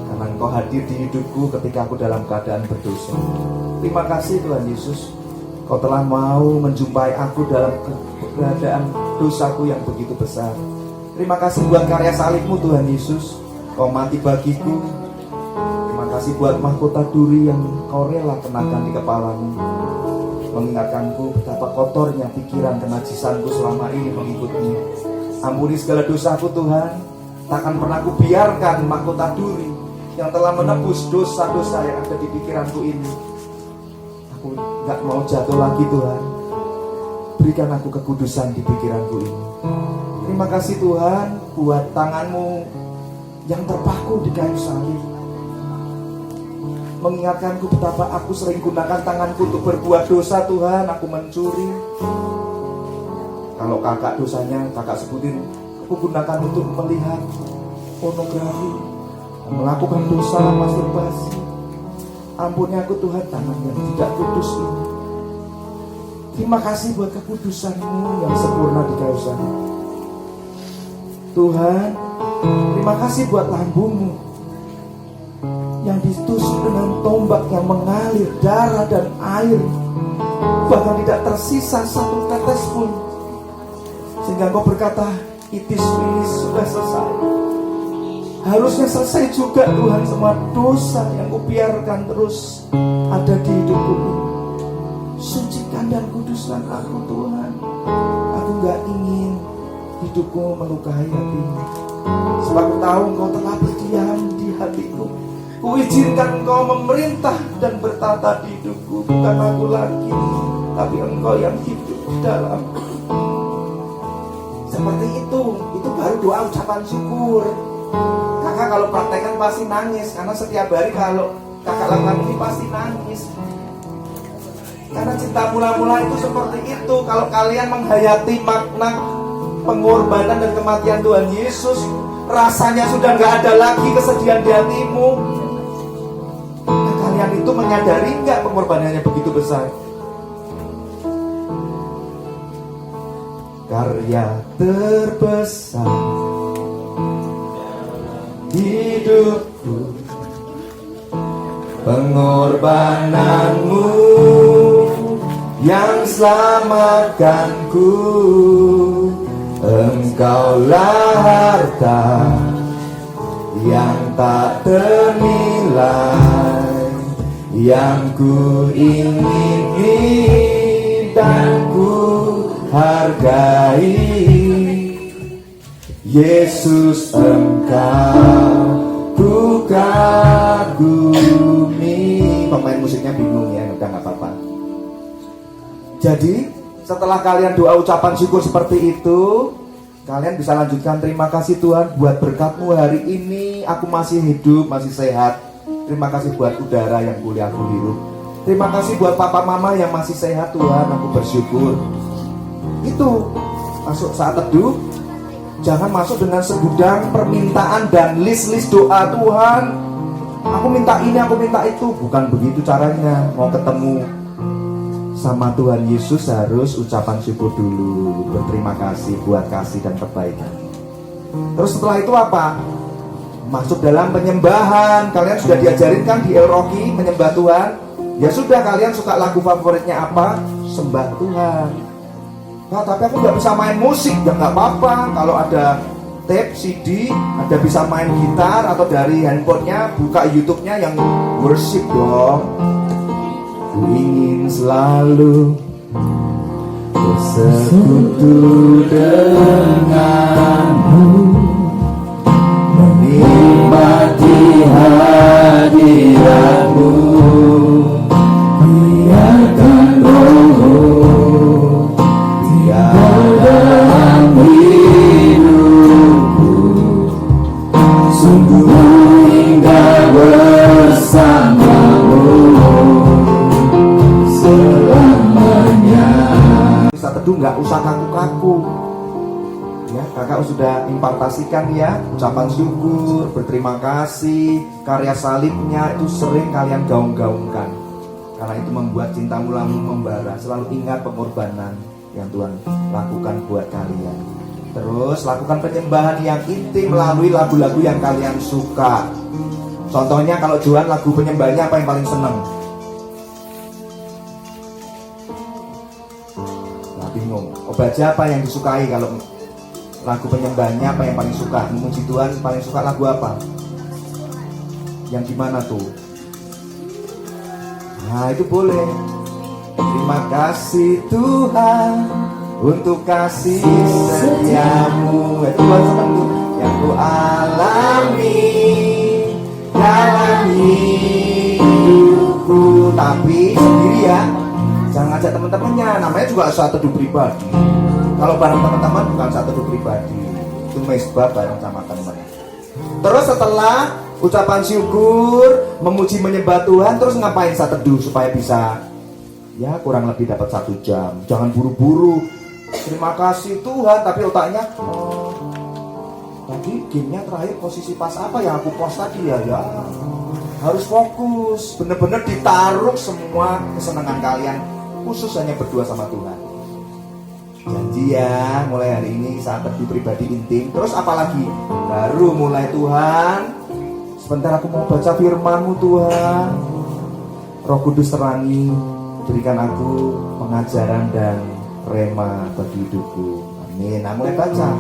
karena Engkau hadir di hidupku ketika aku dalam keadaan berdosa. Terima kasih Tuhan Yesus, Kau telah mau menjumpai aku dalam keadaan dosaku yang begitu besar. Terima kasih buat karya salibmu Tuhan Yesus, Kau mati bagiku. Terima kasih buat mahkota duri yang Kau rela kenakan di kepalamu, mengingatkanku betapa kotornya pikiran kenajisanku selama ini mengikutmu. Ampuni segala dosaku Tuhan. Takkan pernah ku biarkan mahkota duri yang telah menebus dosa-dosa yang ada di pikiranku ini. Aku gak mau jatuh lagi Tuhan. Berikan aku kekudusan di pikiranku ini. Terima kasih Tuhan buat tanganmu yang terpaku di kayu salib, mengingatkanku betapa aku sering gunakan tanganku untuk berbuat dosa Tuhan. Aku mencuri. Kalau kakak dosanya kakak sebutin, aku gunakan untuk melihat pornografi, melakukan dosa masturbasi. Ampuni aku Tuhan, tangan yang tidak kudus ini. Terima kasih buat kekudusan-Mu yang sempurna di kayu salib. Tuhan, terima kasih buat lambung-Mu yang ditusuk dengan tombak yang mengalir darah dan air, bahkan tidak tersisa satu tetes pun, sehingga Engkau berkata, it is finished, sudah selesai. Harusnya selesai juga Tuhan semua dosa yang kubiarkan terus ada di hidupku ini. Sucikan dan kuduskan aku Tuhan. Aku gak ingin hidupku melukai hatimu, sebab aku tahu Engkau telah berdiam di hatiku. Kuizinkan Engkau memerintah dan bertata di hidupku. Bukan aku lagi, tapi Engkau yang hidup di dalamku. Seperti itu baru doa ucapan syukur. Kakak kalau praktekkan pasti nangis, karena setiap hari kalau kakak lakukan ini pasti nangis. Karena cinta mula-mula itu seperti itu. Kalau kalian menghayati makna pengorbanan dan kematian Tuhan Yesus, rasanya sudah gak ada lagi kesedihan di hatimu. Nah, kalian itu menyadari gak pengorbanannya begitu besar? Karya terbesar hidupku, pengorbananmu yang selamatkanku. Engkaulah harta yang tak ternilai, yang ku ingini dan ku hargai. Yesus Engkau ku kagumi. Pemain musiknya bingung ya, udah gak apa-apa. Jadi setelah kalian doa ucapan syukur seperti itu, kalian bisa lanjutkan. Terima kasih Tuhan buat berkat-Mu hari ini. Aku masih hidup, masih sehat. Terima kasih buat udara yang boleh aku hirup. Terima kasih buat papa mama yang masih sehat Tuhan. Aku bersyukur. Itu masuk saat teduh. Jangan masuk dengan segudang permintaan dan list-list doa. Tuhan, aku minta ini, aku minta itu. Bukan begitu caranya. Mau ketemu sama Tuhan Yesus harus ucapan syukur dulu, berterima kasih buat kasih dan kebaikan. Terus setelah itu apa? Masuk dalam penyembahan. Kalian sudah diajarin kan di Elroki menyembah Tuhan? Ya sudah, kalian suka lagu favoritnya apa? Sembah Tuhan. Nah, tapi aku nggak bisa main musik. Ya nggak apa-apa. Kalau ada tape, CD, ada bisa main gitar atau dari handphonenya buka YouTube-nya yang worship dong. Ku ingin selalu bersekutu denganmu, menikmati hadiratmu, biarkan Roh tiada dalam hidupku, sungguh indah bersamamu selamanya. Bisa teduh nggak usah kaku-kaku ya. Kakak sudah impartasikan ya, ucapan syukur, berterima kasih, karya salibnya itu sering kalian gaung-gaungkan, karena itu membuat cintamu langsung membara. Selalu ingat pengorbanan yang Tuhan lakukan buat kalian. Terus lakukan penyembahan yang intim melalui lagu-lagu yang kalian suka. Contohnya kalau Johan lagu penyembahnya apa yang paling seneng? Bingung. Obaja apa yang disukai? Kalau lagu penyembahnya apa yang paling suka? Memuji Tuhan paling suka lagu apa? Yang gimana tuh? Nah itu boleh. Terima kasih Tuhan untuk kasih setiamu. Tuhan senang tuh. Yang ku alami dalam hidupku. Tapi sendiri ya. Jangan ajak teman-temannya, namanya juga saat teduh pribadi. Kalau bareng teman-teman bukan saat teduh pribadi, itu mesbah bareng sama teman. Terus setelah ucapan syukur, memuji menyembah Tuhan, terus ngapain saat teduh supaya bisa ya kurang lebih dapat 1 jam. Jangan buru-buru. Terima kasih Tuhan, tapi otaknya tadi gamenya terakhir posisi pas apa yang aku post tadi ya. Harus fokus, bener-bener ditaruh semua kesenangan kalian, khusus hanya berdua sama Tuhan. Janji ya, mulai hari ini saat teduh pribadi intim. Terus apalagi? Baru mulai Tuhan, sebentar aku mau baca firman-Mu Tuhan. Roh Kudus terangi, berikan aku pengajaran dan rema bagi hidupku. Amin. Nah mulai baca.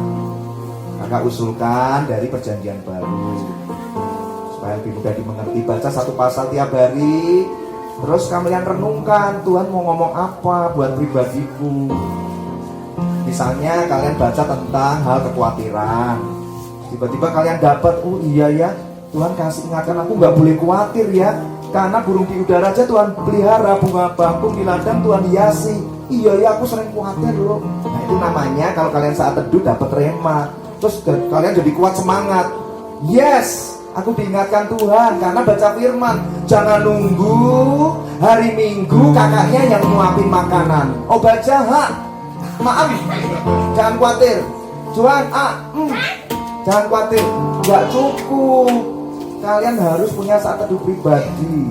Kakak usulkan dari perjanjian baru supaya lebih mudah dimengerti. Baca 1 pasal tiap hari. Terus kalian renungkan, Tuhan mau ngomong apa buat pribadiku. Misalnya kalian baca tentang hal kekhawatiran, tiba-tiba kalian dapat, oh iya ya, Tuhan kasih ingatkan aku gak boleh khawatir ya, karena burung di udara aja Tuhan pelihara, bunga bangkung di ladang Tuhan hiasi. Iya ya, aku sering khawatir loh. Nah itu namanya kalau kalian saat teduh dapat rema. Terus kalian jadi kuat semangat. Yes, aku diingatkan Tuhan karena baca firman. Jangan nunggu hari Minggu kakaknya yang nyuapin makanan. Oh baca maaf, jangan khawatir. Tuhan jangan khawatir, gak cukup. Kalian harus punya saat teduh pribadi.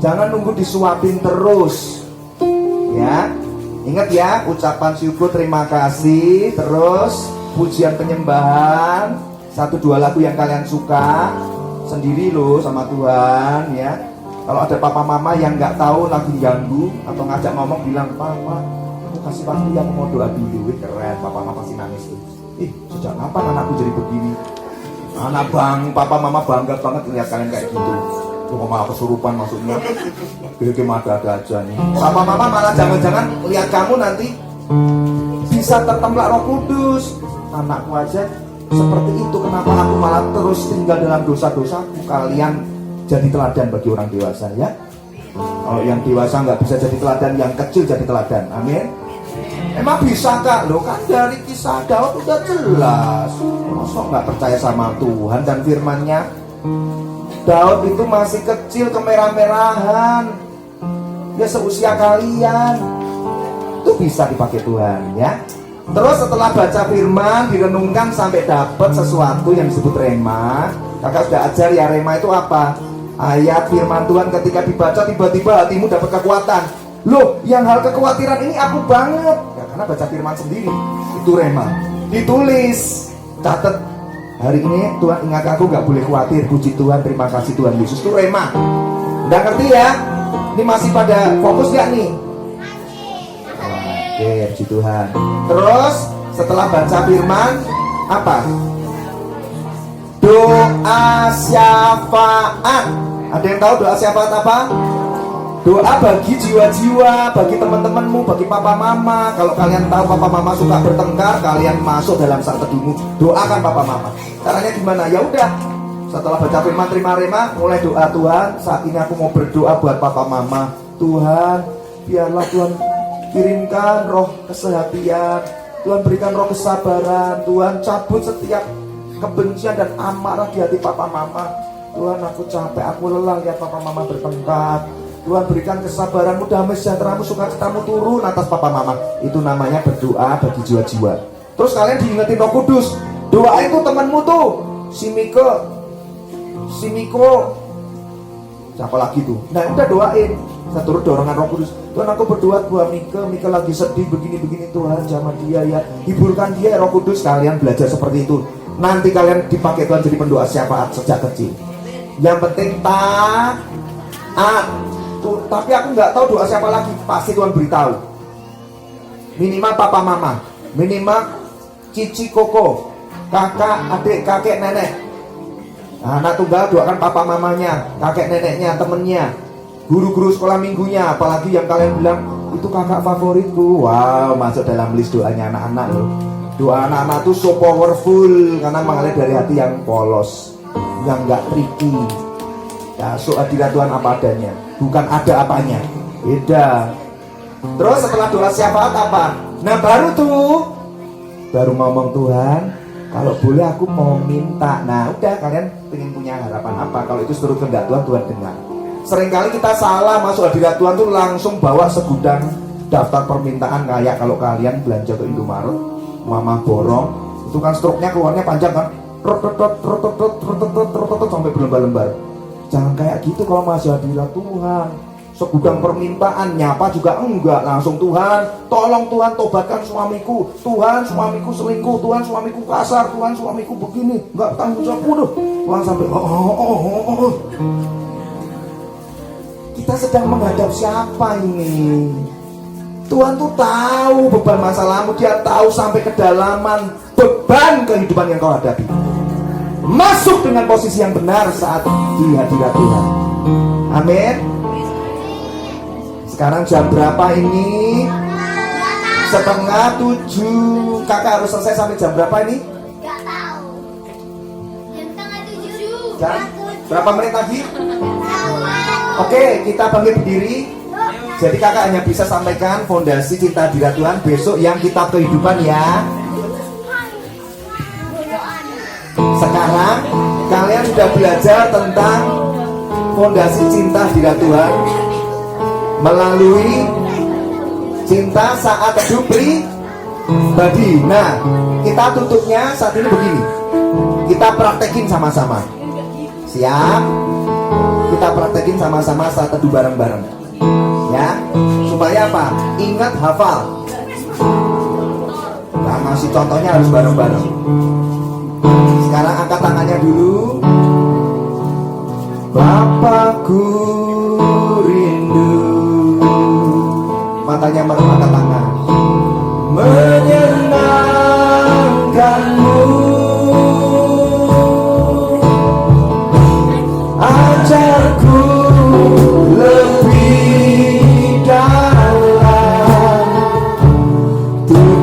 Jangan nunggu disuapin terus. Ya, ingat ya, ucapan syukur, terima kasih, terus pujian penyembahan, 1-2 lagu yang kalian suka sendiri loh sama Tuhan ya. Kalau ada papa mama yang nggak tahu lagi ganggu atau ngajak ngomong, bilang papa, aku kasih waktu ya, aku mau doa dulu. Keren, papa mama pasti nangis tuh. Sejak kapan anakku jadi begini? Papa mama bangga banget lihat kalian kayak gitu. Tuh malah kesurupan maksudnya. Gede ada aja nih. Papa mama malah jangan-jangan lihat kamu nanti bisa tertemplak Roh Kudus. Anakku aja seperti itu, kenapa aku malah terus tinggal dalam dosa-dosaku? Kalian jadi teladan bagi orang dewasa ya. Kalau yang dewasa nggak bisa jadi teladan, yang kecil jadi teladan. Amin. Emang bisa kak? Loh kan dari kisah Daud udah jelas. Masa nggak percaya sama Tuhan dan firman-Nya? Daud itu masih kecil, kemerah-merahan, ya seusia kalian. Itu bisa dipakai Tuhan ya. Terus setelah baca firman, direnungkan sampai dapat sesuatu yang disebut rema. Kakak sudah ajar ya, rema itu apa? Ayat firman Tuhan ketika dibaca tiba-tiba hatimu dapat kekuatan. Loh, yang hal kekhawatiran ini aku banget ya, karena baca firman sendiri. Itu rema. Ditulis, catat, hari ini Tuhan ingat aku, gak boleh khawatir. Puji Tuhan, terima kasih Tuhan Yesus. Itu rema. Udah ngerti ya? Ini masih pada fokus gak nih? Oke, puji Tuhan. Terus setelah baca firman, apa? Doa syafaat. Ada yang tahu doa syafaat apa? Doa bagi jiwa-jiwa, bagi teman-temanmu, bagi papa mama. Kalau kalian tahu papa mama suka bertengkar, kalian masuk dalam saat teduhmu, doakan papa mama. Caranya gimana? Ya udah, setelah baca firman terima rema, mulai doa. Tuhan, saat ini aku mau berdoa buat papa mama. Tuhan, biarlah Tuhan kirimkan roh kesehatian, Tuhan berikan roh kesabaran, Tuhan cabut setiap kebencian dan amarah di hati papa mama. Tuhan, aku capek, aku lelah lihat papa mama bertengkar. Tuhan berikan kesabaranmu, damai sejahteramu, sukacitamu turun atas papa mama. Itu namanya berdoa bagi jiwa-jiwa. Terus kalian diingetin Roh Kudus. Doa itu temanmu tuh, si Miko, siapa lagi tuh? Nah udah doain. Saya turut dorongan Roh Kudus. Tuhan, aku berdoa buat Mika lagi sedih begini-begini. Tuhan jamah dia ya, hiburkan dia. Roh Kudus, kalian belajar seperti itu. Nanti kalian dipakai Tuhan jadi pendoa syafaat sejak kecil. Yang penting taat. Tapi aku nggak tahu doa siapa lagi. Pasti Tuhan beritahu. Minimal papa mama, minimal cici koko, kakak, adik, kakek, nenek. Anak tunggal doakan papa mamanya, kakek neneknya, temennya, guru-guru sekolah minggunya. Apalagi yang kalian bilang itu kakak favoritku. Wow, masuk dalam list doanya anak-anak loh. Doa anak-anak tuh so powerful karena mengalir dari hati yang polos, yang nggak tricky. Ya, so hadirat Tuhan apa adanya, bukan ada apanya. Beda. Terus setelah doa syafaat apa? Nah baru ngomong, Tuhan, kalau boleh aku mau minta. Nah udah, kalian pengen punya harapan apa? Kalau itu seluruh kehendak Tuhan, Tuhan dengar. Seringkali kita salah masuk hadirat Tuhan tuh langsung bawa segudang daftar permintaan. Kayak kalau kalian belanja ke Indomaret, mama borong, itu kan struknya keluarnya panjang kan, sampai berlembar-lembar. Jangan kayak gitu kalau masih hadirat Tuhan. Segudang permintaan, nyapa juga enggak. Langsung, Tuhan, tolong Tuhan tobatkan suamiku. Tuhan, suamiku selingkuh. Tuhan, suamiku kasar. Tuhan, suamiku begini, enggak tanggung jawab. Tuhan sampai Kita sedang menghadap siapa ini? Tuhan tuh tahu beban masalahmu. Dia tahu sampai kedalaman beban kehidupan yang kau hadapi. Masuk dengan posisi yang benar saat di hadirat Tuhan. Amin. Sekarang jam berapa ini? 6:30. Kakak harus selesai sampai jam berapa ini? Gak tahu. Jam 6:30. Jam berapa menit lagi? Oke, kita bangkit berdiri. Jadi kakak hanya bisa sampaikan fondasi cinta hadirat Tuhan. Besok yang kitab kehidupan ya. Sekarang kalian sudah belajar tentang fondasi cinta hadirat Tuhan melalui cinta saat teduh pribadi. Nah, kita tutupnya saat ini begini. Kita praktekin sama-sama. Siap? Kita praktekin sama-sama saat teduh bareng-bareng. Ya, supaya apa? Ingat, hafal. Nah, masih contohnya harus bareng-bareng. Sekarang angkat tangannya dulu. Bapakku rindu. Matanya merem, angkat tangan. Menyenangkanmu. Ajarku lebih dalam untuk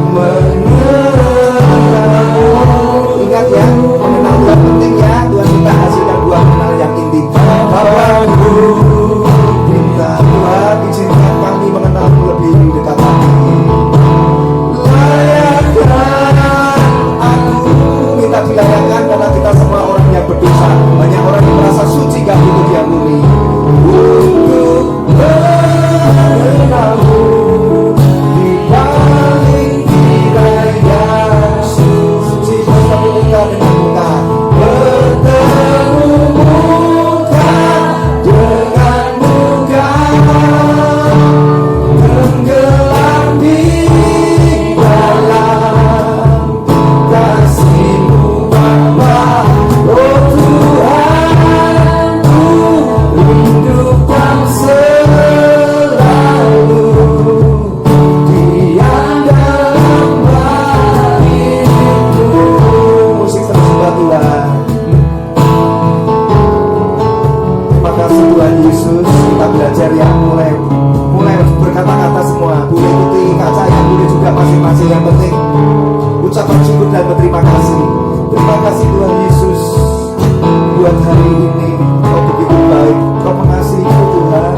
buat hari ini. Kau begitu baik, Kau mengasihiku Tuhan.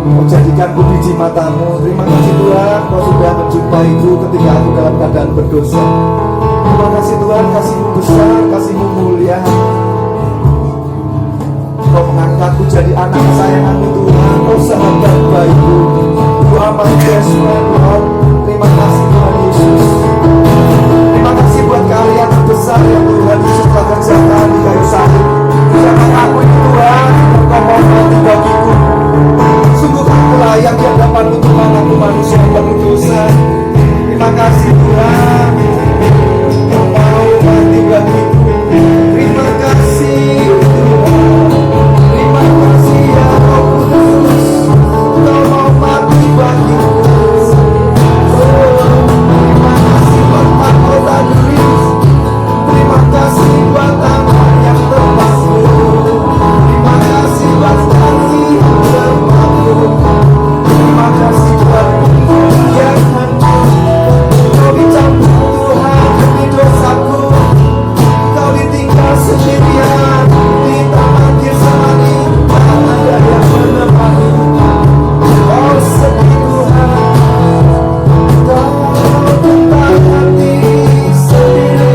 Kau jadikanku biji matamu. Terima kasih Tuhan, Kau sudah mencintaiku ketika aku dalam keadaan berdosa. Terima kasih Tuhan, kasih-Mu besar, kasih-Mu mulia. Kau mengangkatku jadi anak kesayangan-Mu Tuhan. Kau sahabat baikku. You are my best friend Lord. Terima kasih Tuhan Yesus. Terima kasih buat karya terbesar yang Tuhan Yesus telah kerjakan di kayu salib. Jangan aku ini Tuhan, Kau mau mati bagiku. Sungguh aku layak di hadapan-Mu Tuhan, aku manusia yang berdosa. Terima kasih Tuhan, Kau mau mati bagiku. Terima kasih Tuhan. Terima kasih ya Roh Kudus, Kau mau mati bagiku. Terima kasih buat mahkota Kudus. Terima kasih buat tangan yang terpaku. Terima kasih buat kaki yang terpaku. Terima kasih buat kemuliaan. Kau dicampur Tuhan demi dosaku. Kau ditinggal sendirian di taman Getsemani. Tak ada yang menemani. Kau sepi Tuhan. Kau tentang hati sendiri.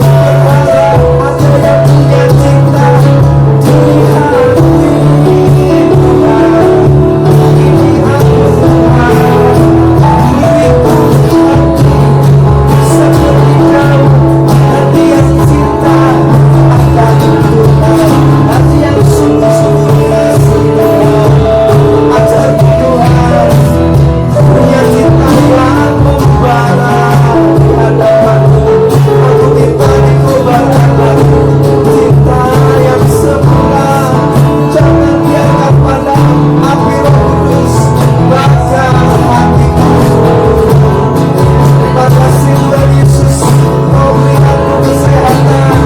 Ada yang punya cinta di hati Tuhan. Ini aku Tuhan. Diriku hati seperti kau. Hati yang cinta akan Tuhan. Hati yang sungguh-sungguh kasih Tuhan. Ajarku Tuhan punya cinta yang membara di hadapan-Mu. Aku minta dikobarkan lagi cinta yang semula. Jangan biarkan padam api Roh Kudus bakar hatiku. Terima kasih Tuhan Yesus, Kau berikan aku kesehatan.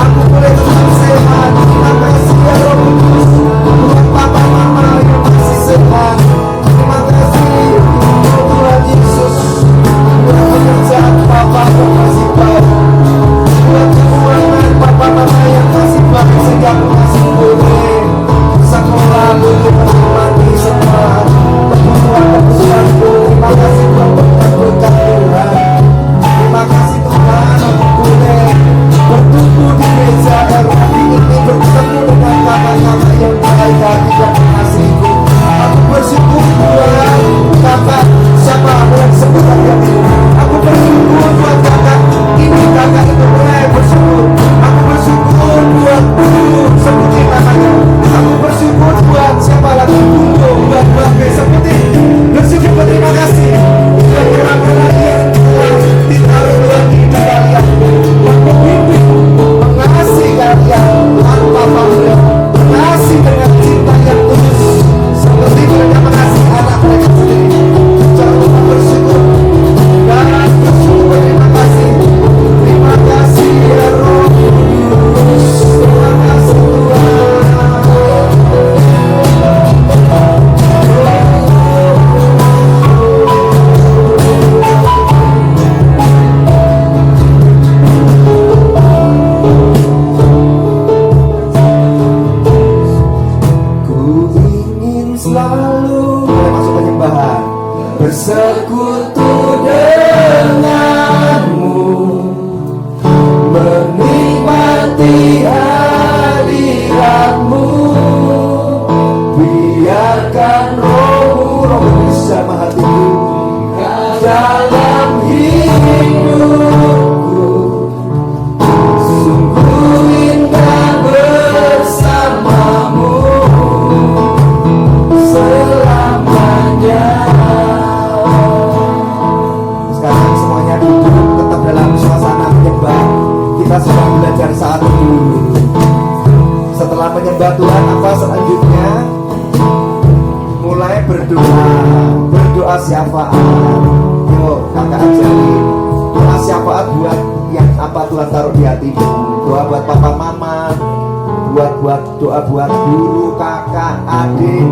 Aku boleh tetap sehat. Terima kasih ya Roh Kudus, buat papa mama yang masih sehat. Terima kasih oh Tuhan Yesus, buat pekerjaan papa yang masih baik, buat keuangan papa mama yang masih baik sehingga aku masih boleh sekolah, boleh menikmati semua kebutuhan-kebutuhanku. Terima kasih Tuhan berkat Tuhan. Terima kasih Tuhan aku boleh bertumbuh di gereja RKI ini, bertemu dengan kakak-kakak yang baik hati dan mengasihiku. Aku bersyukur Tuhan, kakak siapa yang sebut saja ini. Aku bersyukur buat kakak ini, kakak itu mulai bersyukur. Aku bersyukur buat guru sebutin namanya. Aku bersyukur buat siapa lagi guru, buat sebutin. Bersyukur berterima kasih buat orang-orang yang telah ditaruh Tuhan di kalian, yang membimbing, mengasihi kalian tanpa pamrih, mengasihi dengan cinta yang tulus seperti mereka mengasihi anak mereka sendiri. Jangan lupa bersyukur dan bersyukur berterima kasih. Terima kasih ya Roh Kudus. Terima kasih Tuhan. Ku ingin selalu mulai masuk penyembahan, bersekutu denganmu, menikmati hadiratmu. Biarkan rohmu, roh Kudus jamah hatiku dalam hidupku. Sungguh indah bersamamu selamanya. Sekarang semuanya duduk tetap dalam suasana menyembah. Kita sedang belajar saat dulu. Setelah menyembah Tuhan, apa selanjutnya? Mulai berdoa. Berdoa syafaat. Yuk kakak ajari doa syafaat buat yang apa Tuhan taruh di hatimu. Doa buat papa mama, buat doa buat guru, kakak, adik.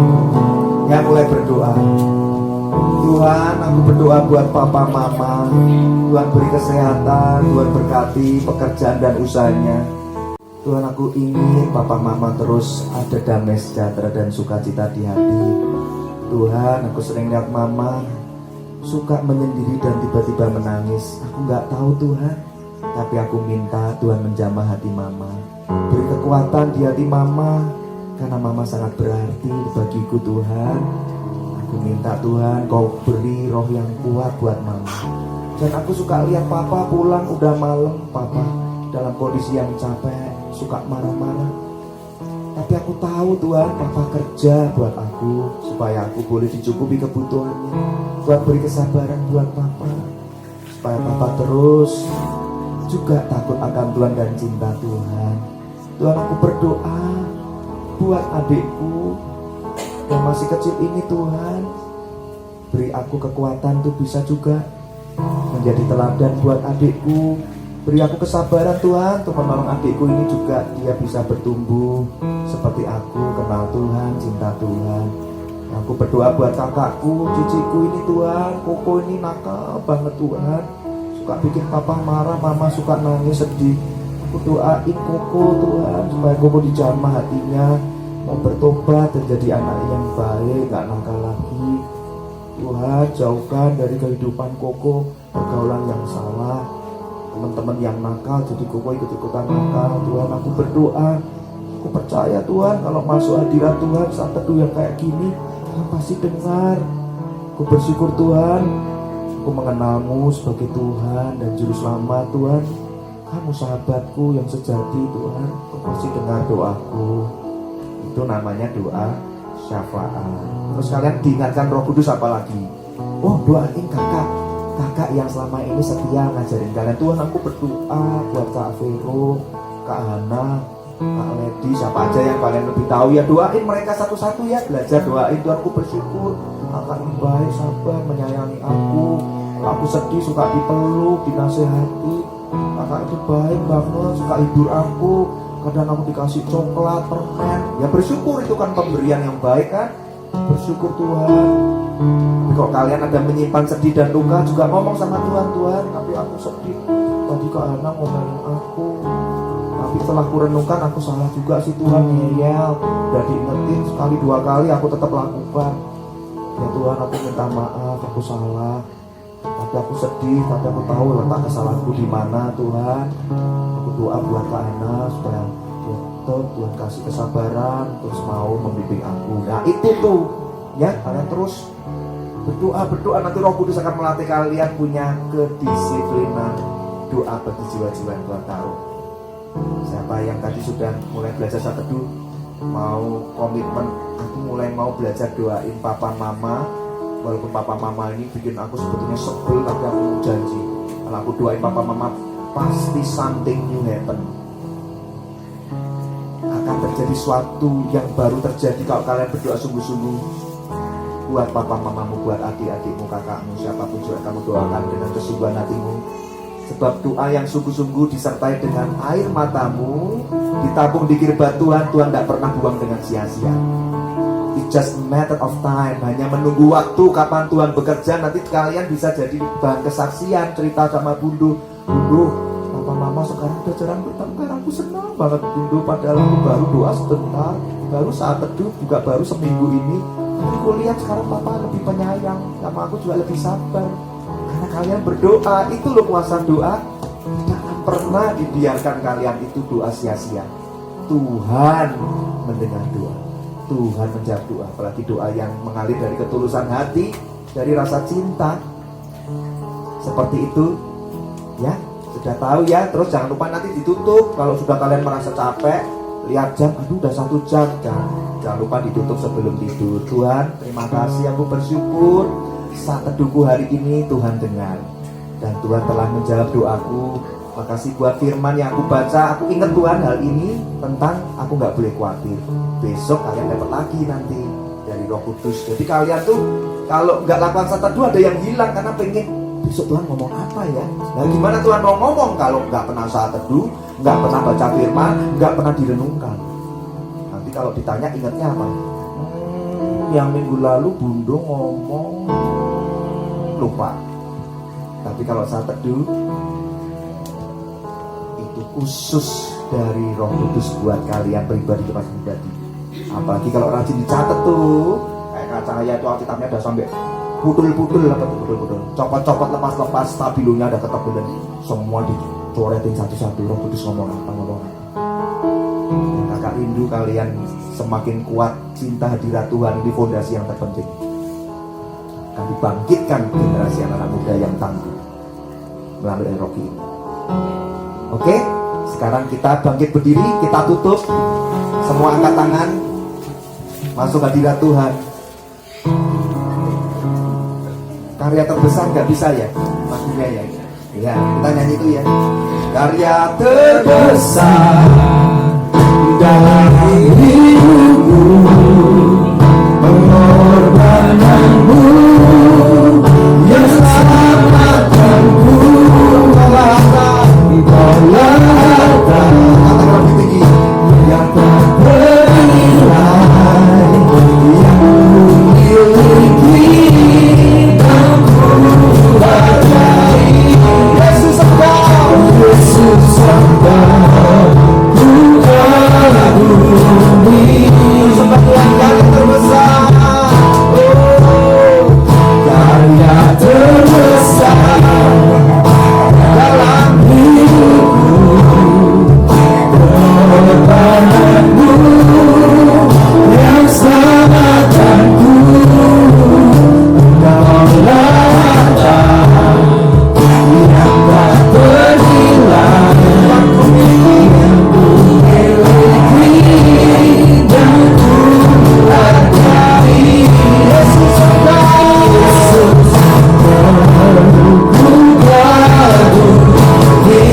Yang mulai berdoa. Tuhan, aku berdoa buat papa mama. Tuhan beri kesehatan, Tuhan berkati pekerjaan dan usahanya. Tuhan, aku ingin papa mama terus ada damai sejahtera dan sukacita di hati. Tuhan, aku sering lihat mama suka menyendiri dan tiba-tiba menangis. Aku gak tahu Tuhan, tapi aku minta Tuhan menjamah hati mama. Beri kekuatan di hati mama, karena mama sangat berarti bagiku Tuhan. Aku minta Tuhan kau beri roh yang kuat buat mama. Dan aku suka lihat papa pulang udah malam, papa dalam kondisi yang capek, suka marah-marah. Tapi aku tahu Tuhan, papa kerja buat aku supaya aku boleh dicukupi kebutuhannya. Tuhan beri kesabaran buat papa, supaya papa terus juga takut akan Tuhan dan cinta Tuhan. Tuhan, aku berdoa buat adikku yang masih kecil ini Tuhan. Beri aku kekuatan untuk bisa juga menjadi teladan buat adikku. Beri aku kesabaran Tuhan untuk menolong adikku ini juga dia bisa bertumbuh seperti aku, kenal Tuhan, cinta Tuhan. Aku berdoa buat kakakku, ciciku ini Tuhan. Koko ini nakal banget Tuhan, suka bikin papa marah, mama suka nangis sedih. Aku doain Koko Tuhan supaya Koko dijamah hatinya, mau bertobat dan jadi anak yang baik, gak nakal lagi. Tuhan, jauhkan dari kehidupan Koko pergaulan yang salah, teman-teman yang nakal, jadi Koko ikut-ikutan nakal. Tuhan, aku berdoa, aku percaya Tuhan, kalau masuk hadirat Tuhan saat teduh yang kayak gini, Tuhan pasti dengar. Aku bersyukur Tuhan, aku mengenalmu sebagai Tuhan dan Juru Selamat Tuhan. Kamu sahabatku yang sejati Tuhan, Kau pasti dengar doaku. Itu namanya doa syafaat. Terus kalian diingatkan Roh Kudus apa lagi? Oh, doain kakak yang selama ini setia ngajarin kalian. Tuhan, aku berdoa buat Kak Vero, Kak Hana, Kak Lady, siapa aja yang kalian lebih tahu ya, doain mereka satu-satu ya. Belajar doain. Tuhan, aku bersyukur kakak ini baik, sabar, menyayangi aku. Kalau aku sedih suka dipeluk, dinasehati. Kakak itu baik banget, suka hibur aku. Kadang aku dikasih coklat, permen. Ya bersyukur, itu kan pemberian yang baik kan. Bersyukur Tuhan. Tapi kalau kalian ada menyimpan sedih dan luka, juga ngomong sama Tuhan, Tuhan, tapi aku sedih. Tadi Kak Hana ngomelin aku, tapi setelah aku renungkan, aku salah juga sih Tuhan, ngeyel. Udah diingetin sekali dua kali, aku tetap lakukan. Ya Tuhan, aku minta maaf, aku salah. Tapi aku sedih, tapi aku tahu letak kesalahanku di mana Tuhan. Aku doa buat Kak Hana supaya Tuhan kasih kesabaran, terus mau membimbing aku. Nah itu tuh, ya kalian terus berdoa, nanti Roh Kudus akan melatih kalian punya kedisiplinan doa bagi jiwa-jiwa yang Tuhan taruh. Siapa yang tadi sudah mulai belajar saat teduh, mau komitmen, aku mulai mau belajar doain papa mama. Walaupun papa mama ini bikin aku sebetulnya sebel, tapi aku janji kalau aku doain papa mama, pasti something new happen. Akan terjadi suatu yang baru terjadi kalau kalian berdoa sungguh-sungguh buat papa mamamu, buat adik-adikmu, kakakmu, siapapun juga kamu doakan dengan kesungguhan hatimu. Sebab doa yang sungguh-sungguh disertai dengan air matamu, ditabung di kirbat Tuhan, Tuhan tidak pernah buang dengan sia-sia. It's just a matter of time, hanya menunggu waktu kapan Tuhan bekerja. Nanti kalian bisa jadi bahan kesaksian, cerita sama Bundu, papa mama sekarang udah jarang bertengkar, aku senang banget Bundu, padahal aku baru doa sebentar, baru saat teduh juga baru seminggu ini. Aku lihat sekarang papa lebih penyayang sama aku, juga lebih sabar. Karena kalian berdoa, itu loh kuasa doa. Tidak akan pernah dibiarkan kalian itu doa sia-sia. Tuhan mendengar doa, Tuhan menjawab doa, apalagi doa yang mengalir dari ketulusan hati, dari rasa cinta. Seperti itu, ya sudah tahu ya. Terus jangan lupa nanti ditutup. Kalau sudah kalian merasa capek, lihat jam, aduh udah 1 jam, jangan lupa ditutup sebelum tidur. Tuhan, terima kasih, aku bersyukur saat teduhku hari ini Tuhan dengar, dan Tuhan telah menjawab doaku. Makasih buat firman yang aku baca. Aku ingat Tuhan hal ini tentang aku gak boleh khawatir. Besok kalian dapat lagi nanti dari Roh Kudus. Jadi kalian tuh kalau gak lakukan saat teduh ada yang hilang, karena pengen besok Tuhan ngomong apa ya. Nah gimana Tuhan mau ngomong kalau gak pernah saat teduh, gak pernah baca firman, gak pernah direnungkan. Nanti kalau ditanya ingatnya apa? Yang minggu lalu Bundo ngomong, lupa. Tapi kalau saat teduh itu khusus dari Roh Kudus buat kalian pribadi. Apalagi kalau rajin dicatat tuh, kayak kacanya itu Alkitabnya udah sampai putul-putul, copot-copot, lepas-lepas, stabilonya ada ketebelan, semua dicoretin satu-satu. Roh Kudus ngomong apa. Dan kakak rindu kalian semakin kuat cinta hadirat Tuhan di fondasi yang terpenting. Akan dibangkitkan generasi anak muda yang tangguh melalui Rocky. Oke, sekarang kita bangkit berdiri, kita tutup. Semua angkat tangan, masuk hadirat Tuhan. Karya terbesar gak bisa ya, lagunya ya. Ya, kita nyanyi itu ya. Karya terbesar dalam hidupku, pengorbananmu yang selamatkanku, tolong kata lebih tinggi, yang tak bernilai, yang memiliki aku hargai. Yesus engkau, ku kagumi, persembahkan karya terbesar, karya terbesar dalam hidupku, pengorbananmu yang selamatkanku, daulah yang tak bernilai, yang ku miliki dan ku hargai. Yesus engkau, ku kagumi,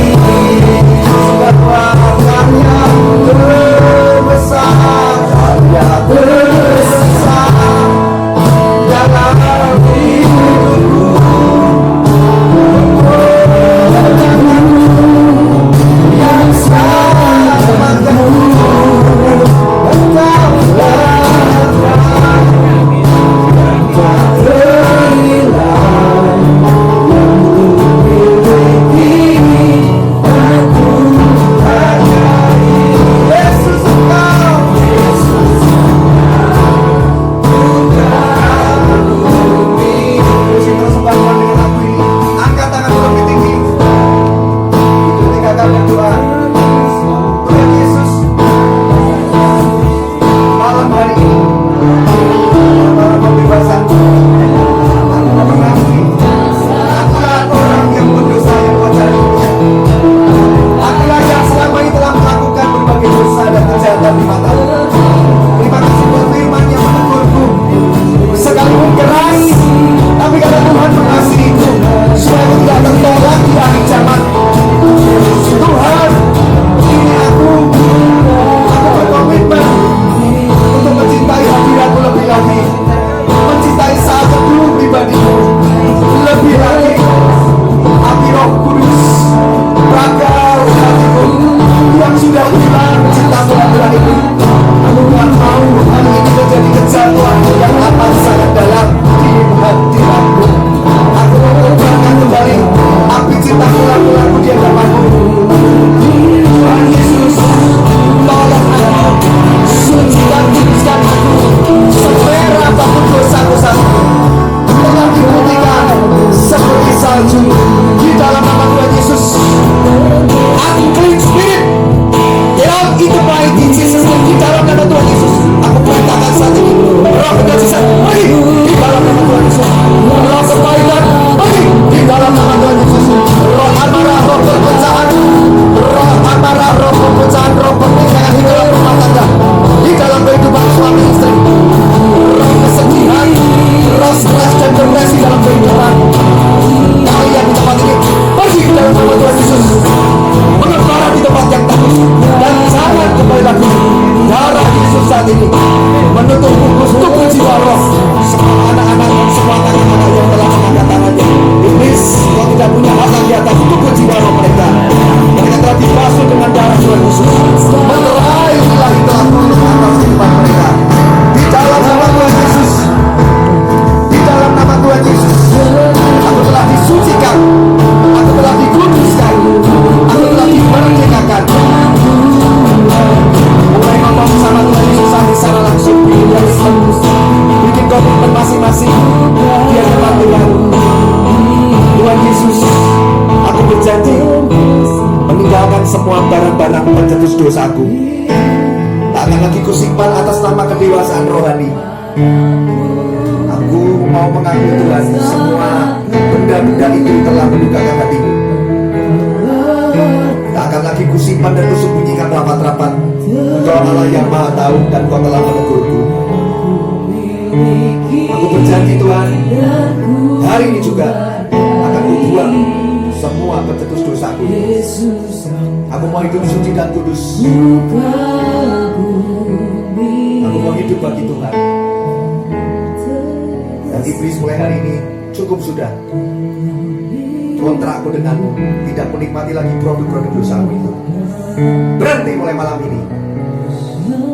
sebab karya terbesar, karya terbesar dalam hidupku, yang selamatkanku, engkau lakukan yang tak bernilai, yang ku miliki aku hargai. Yesus engkau, ku kagumi. Terus kita persembahkan dengan lagu ini. Angkat tangan lebih tinggi. Itu ketika kami berdoa. Tuhan Yesus, malam hari ini, malam pembebasan, aku mengakui, akulah orang yang berdosa yang wajar di dunia. Akulah yang selama ini telah melakukan berbagai dosa dan kejahatan di matamu. Terima kasih buat firman yang menegurku, sekalipun keras, tapi karena Tuhan mengasihiku, supaya aku tidak tertolak di akhir zaman. Tuhan, ini aku berkomitmen untuk mencintai hadiratmu lebih lagi, mencintai saat teduh pribadimu lebih lagi. Api Roh Kudus bakar hatiku yang sudah hilang cinta Tuhan itu. Tuhan mau hari ini menjadi kejatuhan yang amat sangat dalam di hatiku. Aku mengorbankan kembali api cinta Tuhan di hadapanmu. Tuhan Yesus, tolong aku, sucikan kuduskan aku, semerah apapun dosa-dosaku telah diputihkan seperti salju di dalam nama Tuhan Yesus. Unclean spirit, get out in the mighty Jesus name. Di dalam nama Tuhan Yesus, aku perintahkan saat ini, roh kegajisan pergi di dalam nama Tuhan Yesus. Roh kebaikan pergi di dalam nama Tuhan Yesus. Roh amarah, roh perpecahan, roh perpecahan di dalam rumah tangga, di dalam kehidupan suami istri, roh kesedihan, roh stres dan depresi dalam kehidupan kalian di tempat ini, pergi di dalam nama Tuhan Yesus. Mengembara di tempat yang takut dan jangan kembali lagi. Darah Yesus saat ini menutup tubuh jiwa roh semua anak-anak dan semua anak-anak yang telah mengangkat tangannya. Iblis, kau tidak punya hak di atas tubuh jiwa roh mereka. Mereka telah dibasuh dengan darah Tuhan Yesus. Menerai ilahi telah turun atas kehidupan mereka. Di dalam nama Tuhan Yesus, di dalam nama Tuhan Yesus, aku telah disucikan, aku telah dikuduskan, aku telah dimerdekakan. tebus dosaku. Tak akan lagi kusimpan atas nama kedewasaan rohani. Aku mau mengaku Tuhan, semua benda-benda itu telah mendukakan hatimu. Tak akan lagi kusimpan dan kusembunyikan rapat-rapat. Engkau Allah yang maha tahu dan kau telah menegurku. Aku berjanji Tuhan, hari ini juga akan kubuang semua pencetus dosaku. Aku mau hidup suci dan kudus. Aku mau hidup bagi Tuhan. Dan iblis mulai hari ini cukup sudah. Kontrakku denganmu, tidak menikmati lagi produk-produk dosamu itu. Berhenti mulai malam ini.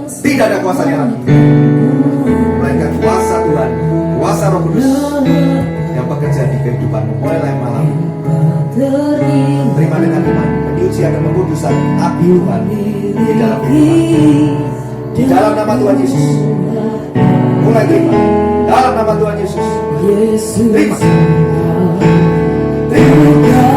Tidak ada kuasanya lagi, melainkan kuasa Tuhan, kuasa Roh Kudus yang bekerja di kehidupanmu mulai malam ini. Terima dengan iman, menyuci akan menguduskan api Tuhan di dalam kehidupan. Di dalam nama Tuhan Yesus, mulai terima. Dalam nama Tuhan Yesus, terima. Terima.